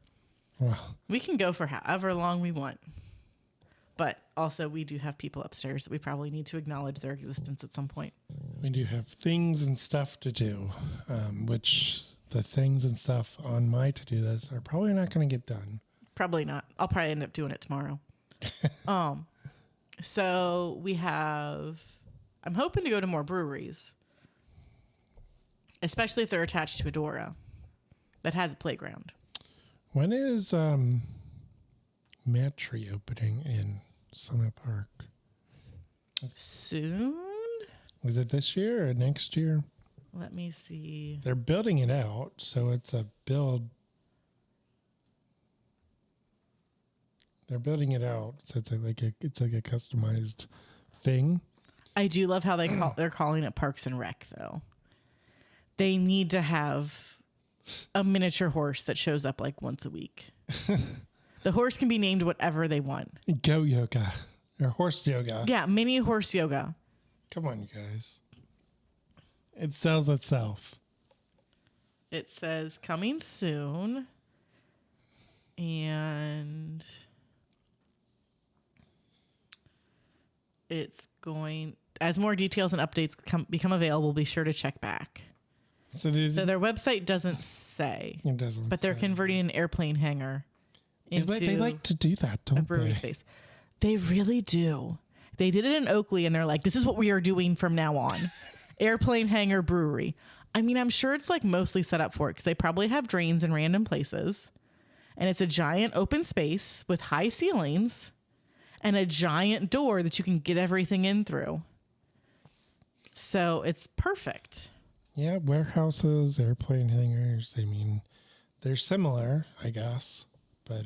Well. We can go for however long we want. But also we do have people upstairs that we probably need to acknowledge their existence at some point. We do have things and stuff to do, which the things and stuff on my to-do list are probably not going to get done. Probably not. I'll probably end up doing it tomorrow. So we have, I'm hoping to go to more breweries, especially if they're attached to Adora that has a playground. When is Matry opening in Summit Park? Soon? Was it this year or next year? Let me see. They're building it out, so it's a build. They're building it out, so it's like a customized thing. I do love how they're calling it Parks and Rec, though. They need to have a miniature horse that shows up like once a week. The horse can be named whatever they want. Goat yoga or horse yoga. Yeah, mini horse yoga. Come on, you guys. It sells itself. It says coming soon. And it's going, as more details and updates become available, be sure to check back. So their website doesn't say. It doesn't. But they're converting an airplane hangar into they like to do that, don't a brewery they? space. They really do. They did it in Oakley, and they're like, this is what we are doing from now on. Airplane hangar brewery. I mean, I'm sure it's like mostly set up for it because they probably have drains in random places. And it's a giant open space with high ceilings and a giant door that you can get everything in through. So it's perfect. Yeah, warehouses, airplane hangars. I mean, they're similar, I guess. But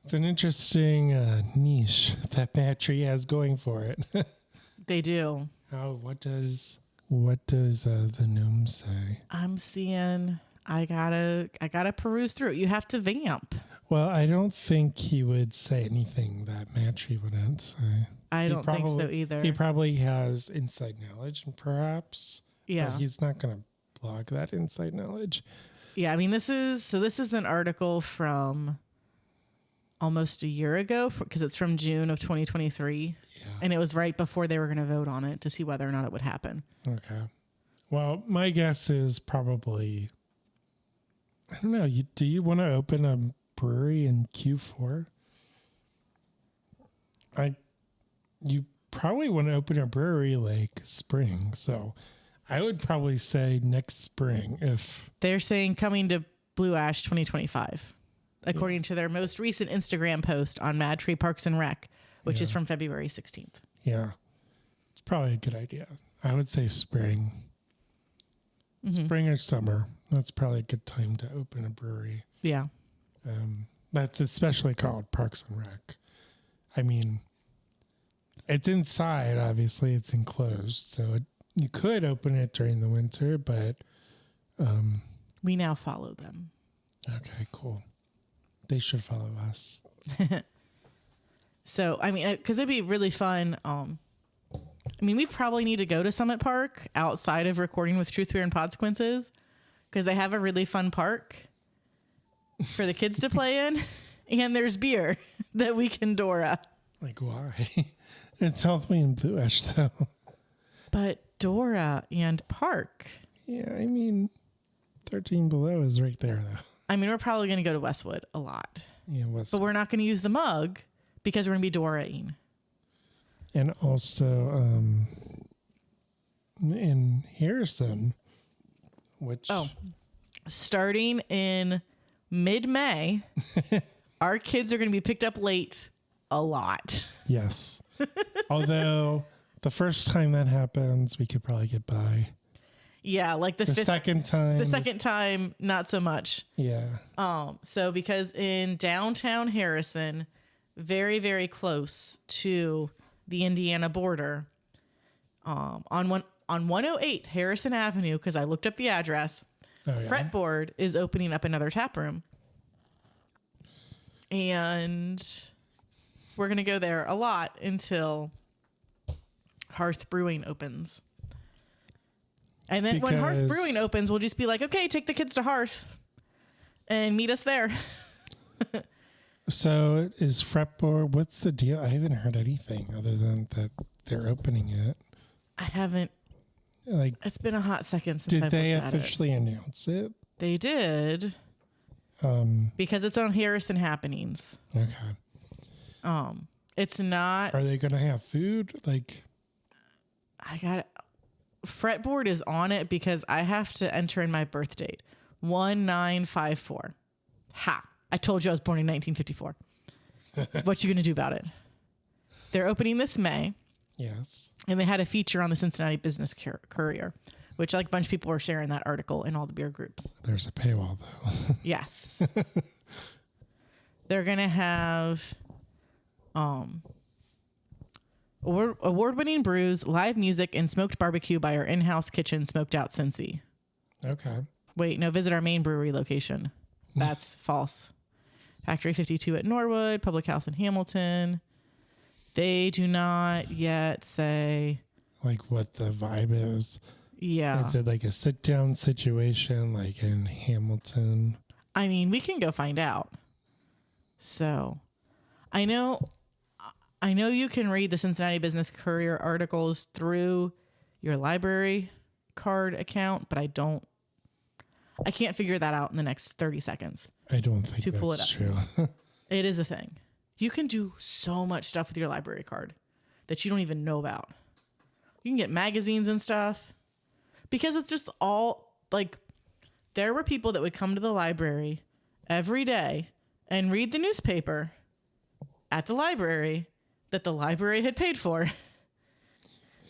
it's an interesting niche that Matry has going for it. They do. What does the gnome say? I'm seeing... I gotta peruse through it. You have to vamp. Well, I don't think he would say anything that Matry wouldn't say. I don't think so either. He probably has inside knowledge, perhaps. Yeah. But he's not going to blog that inside knowledge. Yeah, I mean, this is an article from almost a year ago because it's from June of 2023. Yeah. And it was right before they were going to vote on it to see whether or not it would happen. Okay. Well, my guess is probably, I don't know. Do you want to open a brewery in Q4? You probably want to open a brewery like spring. So I would probably say next spring if They're saying coming to Blue Ash 2025, according to their most recent Instagram post on Mad Tree Parks and Rec, which is from February 16th. Yeah. It's probably a good idea. I would say spring. Spring or summer. That's probably a good time to open a brewery. Yeah. That's especially called Parks and Rec. I mean, it's inside, obviously. It's enclosed. So you could open it during the winter, but... we now follow them. Okay, cool. They should follow us. So, I mean, because it'd be really fun. I mean, we probably need to go to Summit Park outside of recording with Truth, Fear, and Consequences because they have a really fun park for the kids to play in. And there's beer that we can Dora. Like, why? It's healthy in Blue Ash, though. But Dora and Park. Yeah, I mean, 13 Below is right there, though. I mean, we're probably going to go to Westwood a lot. Yeah, but we're not going to use the mug because we're going to be Dora-ing. And also in Harrison, which... Oh, starting in mid-May, our kids are going to be picked up late a lot. Yes. Although the first time that happens, we could probably get by. Yeah, like the second time. The second time, not so much. Yeah. So because in downtown Harrison, very, very close to the Indiana border, on 108 Harrison Avenue, because I looked up the address, Fretboard is opening up another tap room. And we're going to go there a lot until Hearth Brewing opens. And then when Hearth Brewing opens, we'll just be like, okay, take the kids to Hearth and meet us there. So is Fretboard, what's the deal? I haven't heard anything other than that they're opening it. I haven't. Like, it's been a hot second since I've did they looked at officially announce it? They did. Because it's on Harrison Happenings. Okay. It's not. Are they going to have food? Like, I got Fretboard is on it because I have to enter in my birth date, 1954. Ha! I told you I was born in 1954. What you gonna do about it? They're opening this May. Yes. And they had a feature on the Cincinnati Business Courier, which like a bunch of people were sharing that article in all the beer groups. There's a paywall though. Yes. They're gonna have award-winning brews, live music, and smoked barbecue by our in-house kitchen, Smoked Out Cincy. Okay. Wait, no, visit our main brewery location. That's false. Factory 52 at Norwood, Public House in Hamilton. They do not yet say... like what the vibe is. Yeah. Is it like a sit-down situation like in Hamilton? I mean, we can go find out. So, I know you can read the Cincinnati Business Courier articles through your library card account, but I can't figure that out in the next 30 seconds. I don't think to pull that's it up. true. It is a thing. You can do so much stuff with your library card that you don't even know about. You can get magazines and stuff because it's just all like there were people that would come to the library every day and read the newspaper at the library that the library had paid for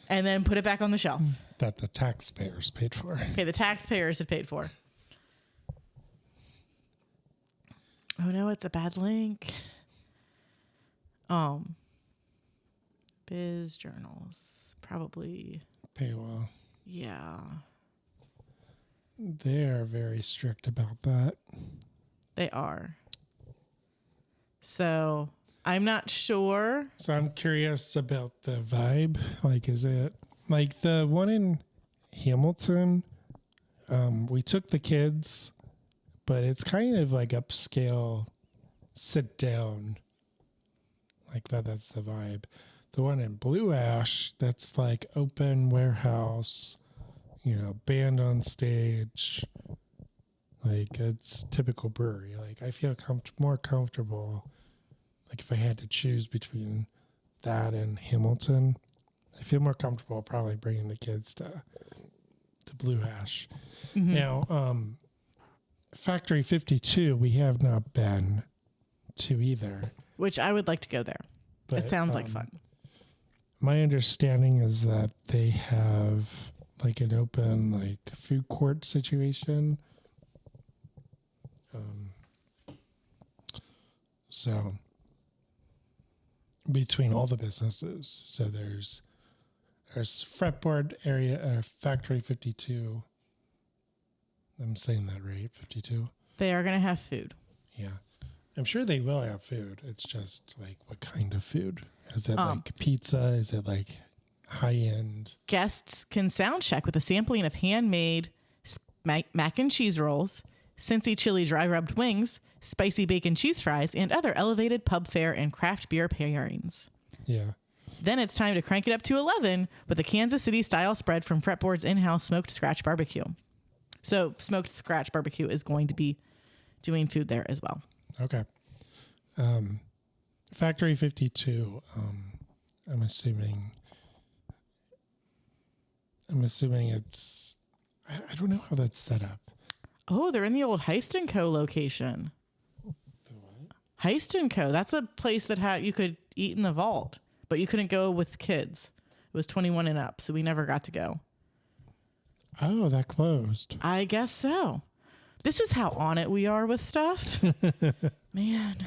and then put it back on the shelf. That the taxpayers paid for. Okay, the taxpayers had paid for. Oh no, it's a bad link. Biz journals, probably. Paywall. Yeah. They're very strict about that. They are. So I'm not sure. So I'm curious about the vibe. Like, is it like the one in Hamilton? We took the kids, but it's kind of like upscale sit down like that. That's the vibe. The one in Blue Ash, that's like open warehouse, band on stage. Like it's typical brewery. Like I feel more comfortable. Like if I had to choose between that and Hamilton, I feel more comfortable probably bringing the kids to Blue Ash. Mm-hmm. Now, Factory 52, we have not been to either. Which I would like to go there. But, it sounds like fun. My understanding is that they have like an open like food court situation. So between all the businesses, so there's fretboard area, Factory 52. I'm saying that right, 52. They are going to have food. Yeah. I'm sure they will have food. It's just like, what kind of food? Is it like pizza? Is it like high-end? Guests can sound check with a sampling of handmade mac and cheese rolls, Cincy chili dry rubbed wings, spicy bacon cheese fries, and other elevated pub fare and craft beer pairings. Yeah. Then it's time to crank it up to 11 with a Kansas City style spread from Fretboard's in-house smoked scratch barbecue. So smoked scratch barbecue is going to be doing food there as well. Okay. Factory 52, I'm assuming it's, I don't know how that's set up. Oh, they're in the old Heist & Co. location. The what? Heist & Co. That's a place that you could eat in the vault, but you couldn't go with kids. It was 21 and up, so we never got to go. Oh, that closed. I guess so. This is how on it we are with stuff. Man,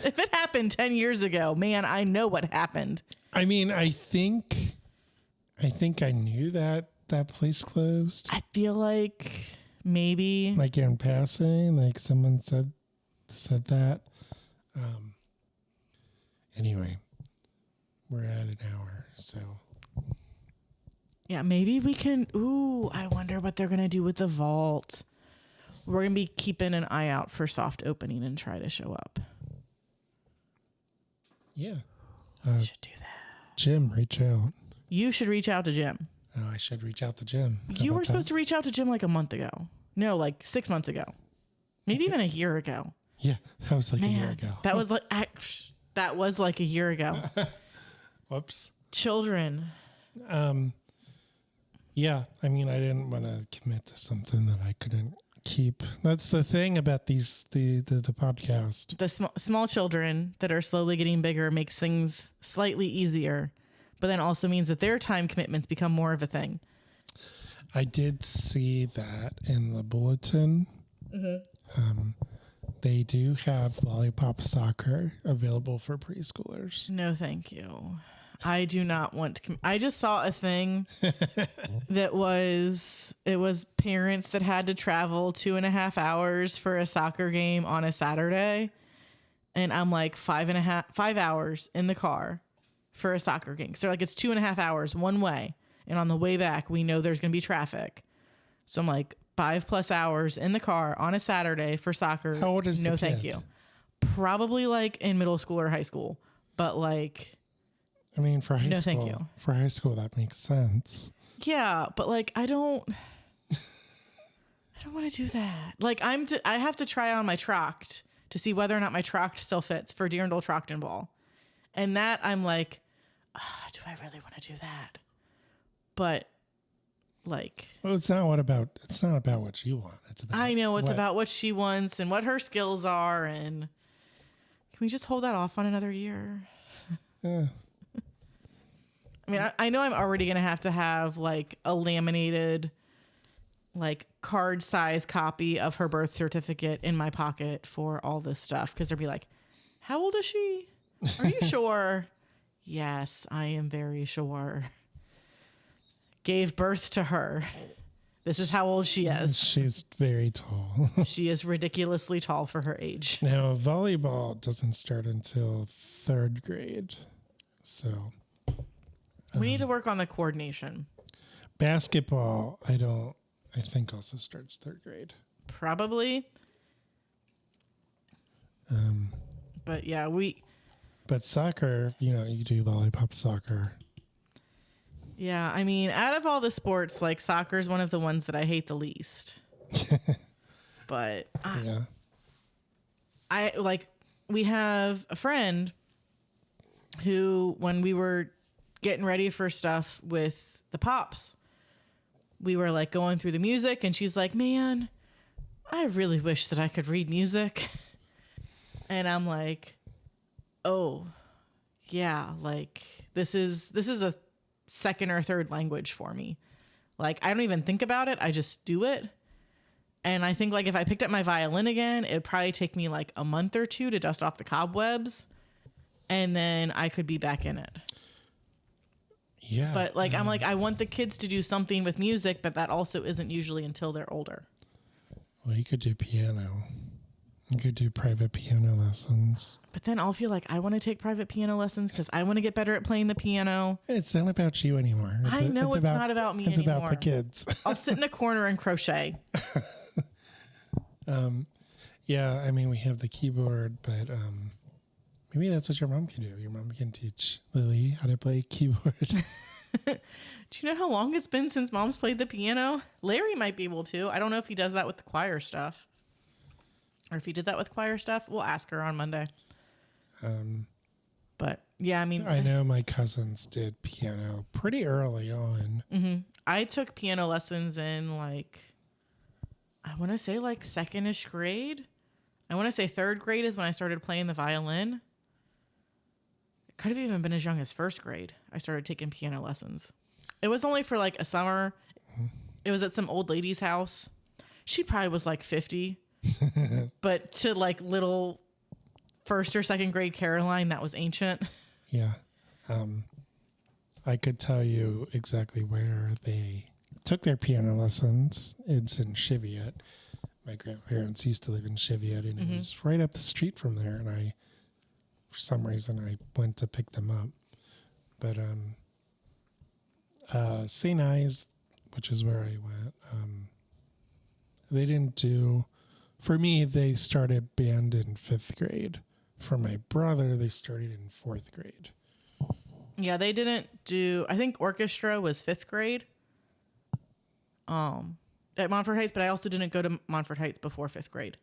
if it happened 10 years ago, man, I know what happened. I mean, I think I knew that place closed. I feel like maybe like in passing, like someone said that. Anyway, we're at an hour, so. Yeah, maybe we can. Ooh, I wonder what they're going to do with the vault. We're going to be keeping an eye out for soft opening and try to show up. Yeah. We should do that. Jim, reach out. You should reach out to Jim. Oh, I should reach out to Jim. You were supposed to reach out to Jim like a month ago. No, like 6 months ago. Maybe even a year ago. Yeah, that was like a year ago. That was like a year ago. Whoops. Children. Yeah, I mean, I didn't want to commit to something that I couldn't keep. That's the thing about the podcast. The small children that are slowly getting bigger makes things slightly easier, but then also means that their time commitments become more of a thing. I did see that in the bulletin. Mm-hmm. They do have lollipop soccer available for preschoolers. No, thank you. I do not want to. I just saw a thing that it was parents that had to travel 2.5 hours for a soccer game on a Saturday. And I'm like 5 hours in the car for a soccer game. So like, it's 2.5 hours one way. And on the way back, we know there's going to be traffic. So I'm like 5+ hours in the car on a Saturday for soccer. How old is the kid? Thank you. Probably like in middle school or high school, but like, I mean, for high school, thank you. For high school, that makes sense. Yeah, but like, I don't want to do that. Like, I have to try on my Troct to see whether or not my Troct still fits for Deerndl Trockton Ball. And that I'm like, do I really want to do that? But like, well, it's not about what you want. It's about I know it's about what she wants and what her skills are. And can we just hold that off on another year? Yeah. I mean, I know I'm already going to have like a laminated, like card size copy of her birth certificate in my pocket for all this stuff. Cause they'll be like, how old is she? Are you sure? Yes, I am very sure. Gave birth to her. This is how old she is. She's very tall. She is ridiculously tall for her age. Now, volleyball doesn't start until 3rd grade. So we need to work on the coordination. Basketball, I think also starts 3rd grade. Probably. But yeah, But soccer, you do lollipop soccer. yeah, I mean, out of all the sports, like soccer is one of the ones that I hate the least. But Yeah. we have a friend who, when we were getting ready for stuff with the Pops, we were like going through the music and she's like, man, I really wish that I could read music. And I'm like, oh yeah, like this is a second or third language for me. Like I don't even think about it. I just do it. And I think like if I picked up my violin again, it'd probably take me like a month or two to dust off the cobwebs. And then I could be back in it. Yeah. But like, I'm like, I want the kids to do something with music, but that also isn't usually until they're older. Well, you could do piano. You could do private piano lessons. But then I'll feel like I want to take private piano lessons because I want to get better at playing the piano. It's not about you anymore. I know it's not about me anymore. It's about the kids. I'll sit in a corner and crochet. Yeah, I mean, we have the keyboard, but maybe that's what your mom can do. Your mom can teach Lily how to play keyboard. Do you know how long it's been since Mom's played the piano? Larry might be able to. I don't know if he does that with the choir stuff. Or if he did that with choir stuff. We'll ask her on Monday. But yeah, I mean, I know my cousins did piano pretty early on. Mm-hmm. I took piano lessons in like, I want to say like second-ish grade. I want to say third grade is when I started playing the violin. It could have even been as young as first grade. I started taking piano lessons. It was only for like a summer. Mm-hmm. It was at some old lady's house. She probably was like 50. But to like little first or second grade Caroline, that was ancient. Yeah. I could tell you exactly where they took their piano lessons. It's in Cheviot. My grandparents used to live in Cheviot, and it was right up the street from there. And for some reason, I went to pick them up. But St. Ives, which is where I went, they didn't do... For me, they started band in 5th grade. For my brother, they started in 4th grade. Yeah, they didn't do... I think orchestra was 5th grade at Montfort Heights, but I also didn't go to Montfort Heights before 5th grade.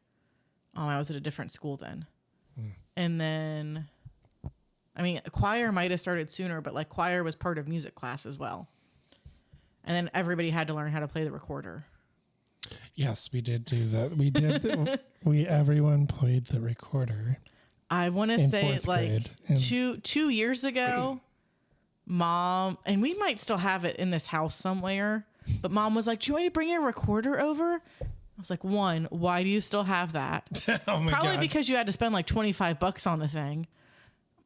I was at a different school then. And then... I mean, choir might have started sooner, but like choir was part of music class as well. And then everybody had to learn how to play the recorder. Yes, we did do that. We did. Everyone played the recorder. I want to say like grade. 2 years ago, Mom, and we might still have it in this house somewhere, but Mom was like, "Do you want me to bring your recorder over?" I was like, "One, why do you still have that?" Oh my Probably God. because you had to spend like $25 on the thing,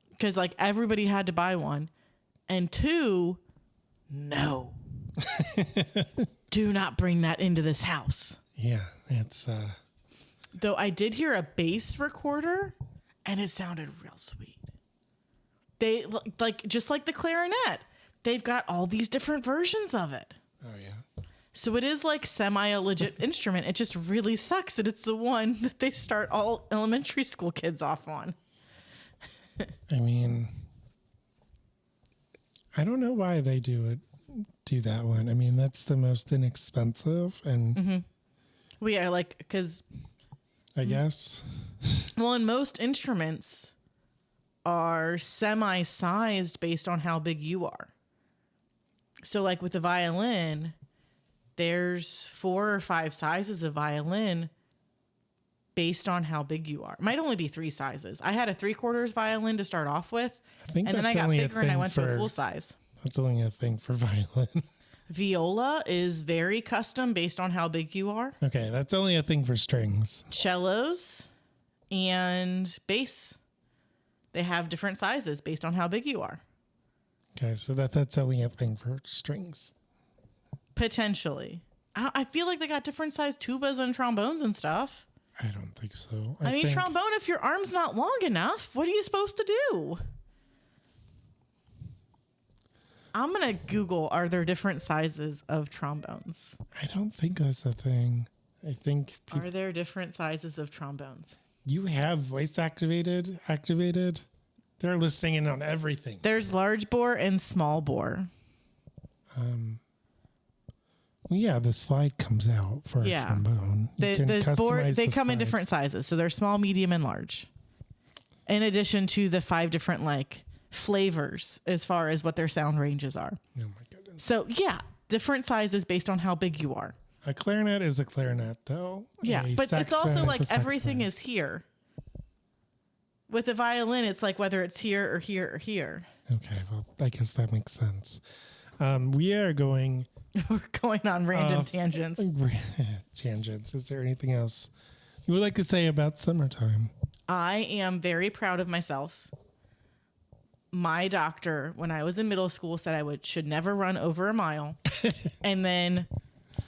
because like everybody had to buy one, and 2, no. Do not bring that into this house. Yeah, it's... Though I did hear a bass recorder, and it sounded real sweet. They, like, just like the clarinet, they've got all these different versions of it. Oh, yeah. So it is like semi a legit instrument. It just really sucks that it's the one that they start all elementary school kids off on. I mean, I don't know why they do that one. I mean, that's the most inexpensive, and Well, yeah, like, because I guess. Well, and most instruments are semi-sized based on how big you are. So like with the violin, there's 4 or 5 sizes of violin based on how big you are. It might only be 3 sizes. I had a 3/4 violin to start off with, and then I got bigger and I went to a full size. That's only a thing for violin. Viola is very custom based on how big you are. Okay, that's only a thing for strings. Cellos and bass, they have different sizes based on how big you are. Okay, so that's only a thing for strings. Potentially. I feel like they got different sized tubas and trombones and stuff. I don't think so. I mean, trombone, if your arm's not long enough, what are you supposed to do? I'm going to Google, are there different sizes of trombones? I don't think that's a thing. I think Are there different sizes of trombones? You have voice activated. They're listening in on everything. There's large bore and small bore. Yeah, the slide comes out for a trombone. The board, they come in slide. different sizes. So they're small, medium, and large. In addition to the 5 different like flavors as far as what their sound ranges are. Oh my goodness. So yeah, different sizes based on how big you are. A clarinet is a clarinet though. Yeah, A but it's also saxophone like is a everything saxophone. is here. With a violin, it's like whether it's here or here or here. Okay, well, I guess that makes sense. We are going We're going on random tangents. tangents. Is there anything else you would like to say about summertime? I am very proud of myself. My doctor, when I was in middle school, said I should never run over a mile, and then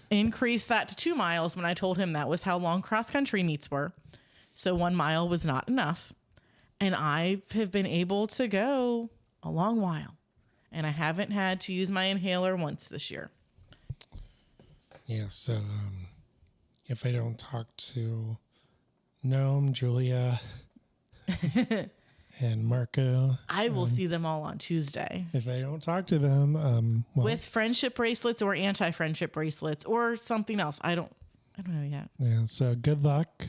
increased that to 2 miles when I told him that was how long cross country meets were. So 1 mile was not enough, and I have been able to go a long while, and I haven't had to use my inhaler once this year. Yeah. So if I don't talk to Noam, Julia, and Marco, I will see them all on Tuesday. if I don't talk to them, well, With friendship bracelets or anti-friendship bracelets or something else. I don't know yet. yeah. So good luck.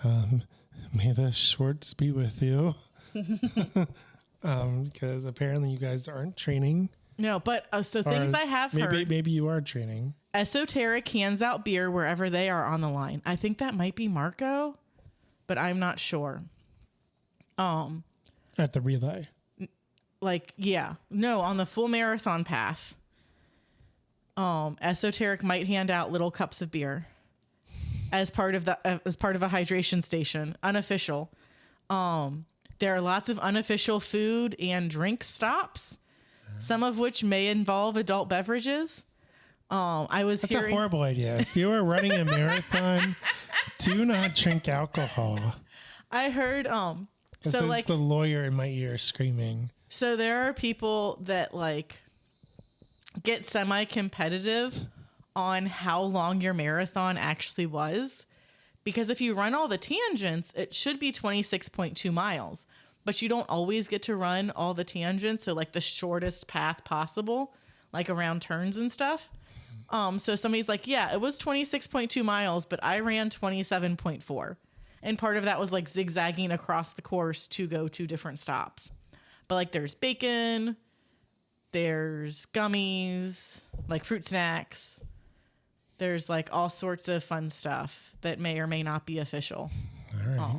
May the Schwartz be with you. Because apparently you guys aren't training. No, but so things Or I have heard. Maybe you are training. Esoteric hands out beer wherever they are on the line. I think that might be Marco, but I'm not sure. At the relay. On the full marathon path. Esoteric might hand out little cups of beer as part of a hydration station, unofficial. There are lots of unofficial food and drink stops, some of which may involve adult beverages. That's a horrible idea. If you are running a marathon, do not drink alcohol. I heard This is the lawyer in my ear screaming. So there are people that get semi-competitive on how long your marathon actually was. Because if you run all the tangents, it should be 26.2 miles. But you don't always get to run all the tangents. So the shortest path possible, like around turns and stuff. So somebody's like, yeah, it was 26.2 miles, but I ran 27.4. And part of that was zigzagging across the course to go to different stops. But there's bacon, there's gummies, fruit snacks. There's all sorts of fun stuff that may or may not be official. All right.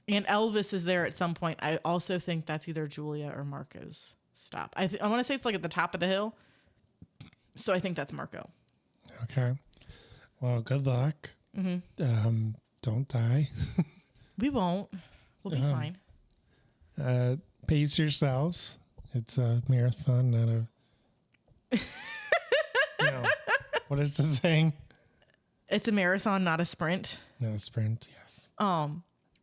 And Elvis is there at some point. I also think that's either Julia or Marco's stop. I want to say it's at the top of the hill. So I think that's Marco. Okay. Well, good luck. Mm-hmm. Don't die. We won't. We'll be fine. Pace yourselves. It's a marathon, not a... No. What is the saying? It's a marathon, not a sprint. No, sprint, yes.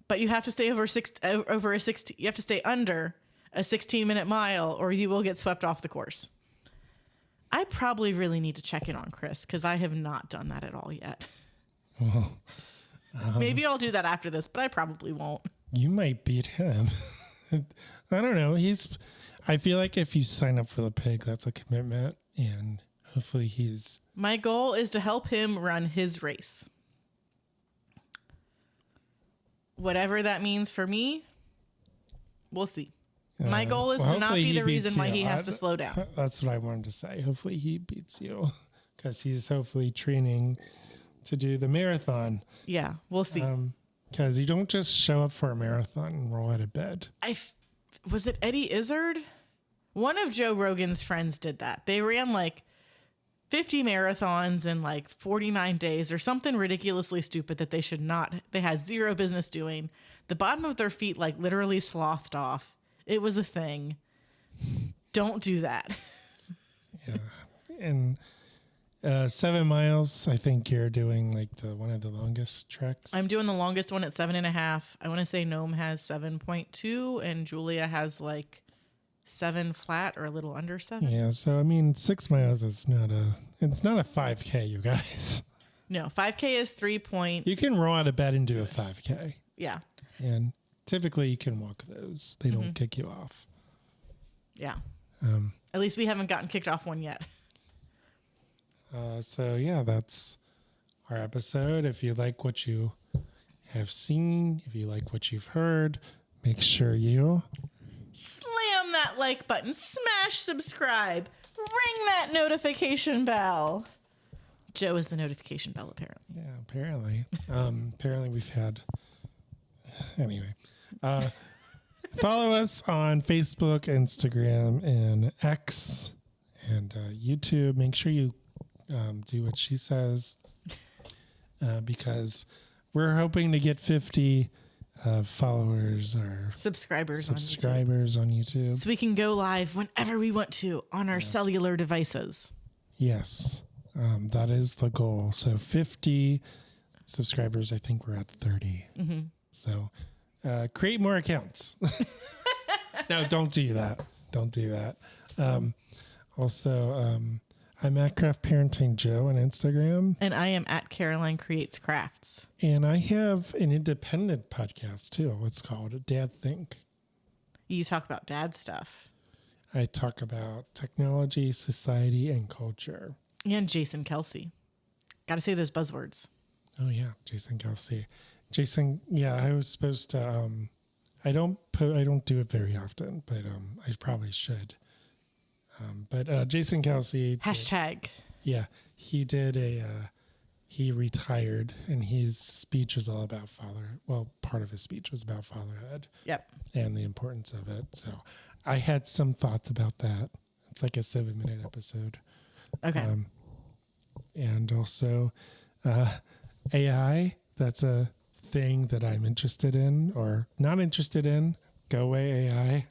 But you have to stay you have to stay under a 16-minute mile or you will get swept off the course. I probably really need to check in on Chris because I have not done that at all yet. Well, maybe I'll do that after this, but I probably won't. You might beat him. I don't know. I feel like if you sign up for the pig, that's a commitment, and hopefully he's... My goal is to help him run his race. Whatever that means for me, we'll see. My goal is to not be the reason why he has to slow down. That's what I wanted to say. Hopefully he beats you because he's hopefully training to do the marathon. Yeah, we'll see. Because you don't just show up for a marathon and roll out of bed. Was it Eddie Izzard? One of Joe Rogan's friends did that. They ran 50 marathons in 49 days or something ridiculously stupid that they had zero business doing. The bottom of their feet literally slothed off. It was a thing. Don't do that. Yeah. And 7 miles, I think you're doing one of the longest treks. I'm doing the longest one at 7.5. I want to say Noam has 7.2 and Julia has 7 flat or a little under 7. Yeah. So, 6 miles is it's not a 5K, you guys. No, 5K is 3 point. You can roll out of bed and do a 5K. Yeah. And typically you can walk those. They don't kick you off. Yeah. At least we haven't gotten kicked off one yet. So yeah, that's our episode. If you like what you have seen, if you like what you've heard, make sure you Slam that like button, smash subscribe, ring that notification bell. Joe is the notification bell, apparently. Yeah, apparently. Apparently we've had... Anyway. Follow us on Facebook, Instagram, and X, and YouTube. Make sure you do what she says, because we're hoping to get 50 followers or Subscribers on YouTube. So we can go live whenever we want to on our cellular devices. Yes, that is the goal. So 50 subscribers. I think we're at 30. So create more accounts. No, don't do that. Don't do that. Also, I'm at Craft Parenting Joe on Instagram. And I am at Caroline Creates Crafts. And I have an independent podcast too. It's called Dad Think. You talk about dad stuff. I talk about technology, society, and culture. And Jason Kelsey. Got to say those buzzwords. Oh yeah, Jason Kelsey. Jason, yeah, I was supposed to. I don't do it very often, but I probably should. But Jason Kelsey. Hashtag. Yeah, he did he retired, and his speech was all about part of his speech was about fatherhood. Yep. And the importance of it. So I had some thoughts about that. It's like a 7-minute episode. Okay. And also AI, that's a thing that I'm interested in or not interested in. Go away, AI.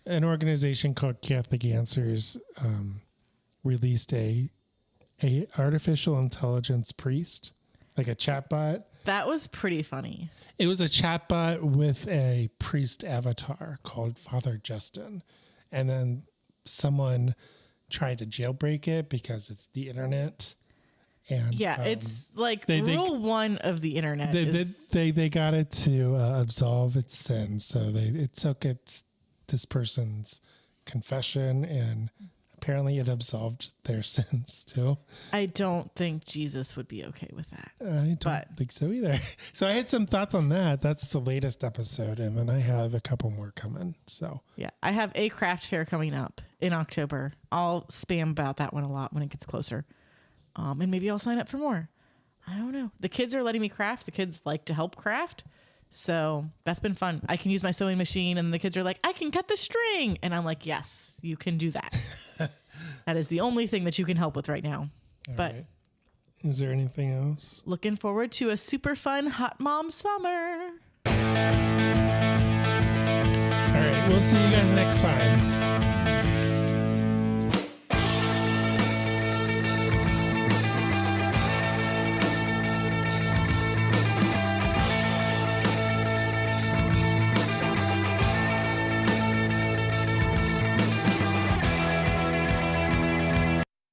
An organization called Catholic Answers released a artificial intelligence priest, like a chatbot. That was pretty funny. It was a chatbot with a priest avatar called Father Justin. And then someone tried to jailbreak it because it's the internet. And yeah, it's like rule one of the internet. They got it to absolve its sins. So it took this person's confession, and apparently it absolved their sins too. I don't think Jesus would be okay with that. I don't think so either. So I had some thoughts on that. That's the latest episode, and then I have a couple more coming. So yeah, I have a craft fair coming up in October. I'll spam about that one a lot when it gets closer. And maybe I'll sign up for more. I don't know. The kids are letting me craft. The kids like to help craft. So that's been fun. I can use my sewing machine, and the kids are like, I can cut the string. And I'm like, yes, you can do that. That is the only thing that you can help with right now. All but right. Is there anything else? Looking forward to a super fun hot mom summer. All right. We'll see you guys next time.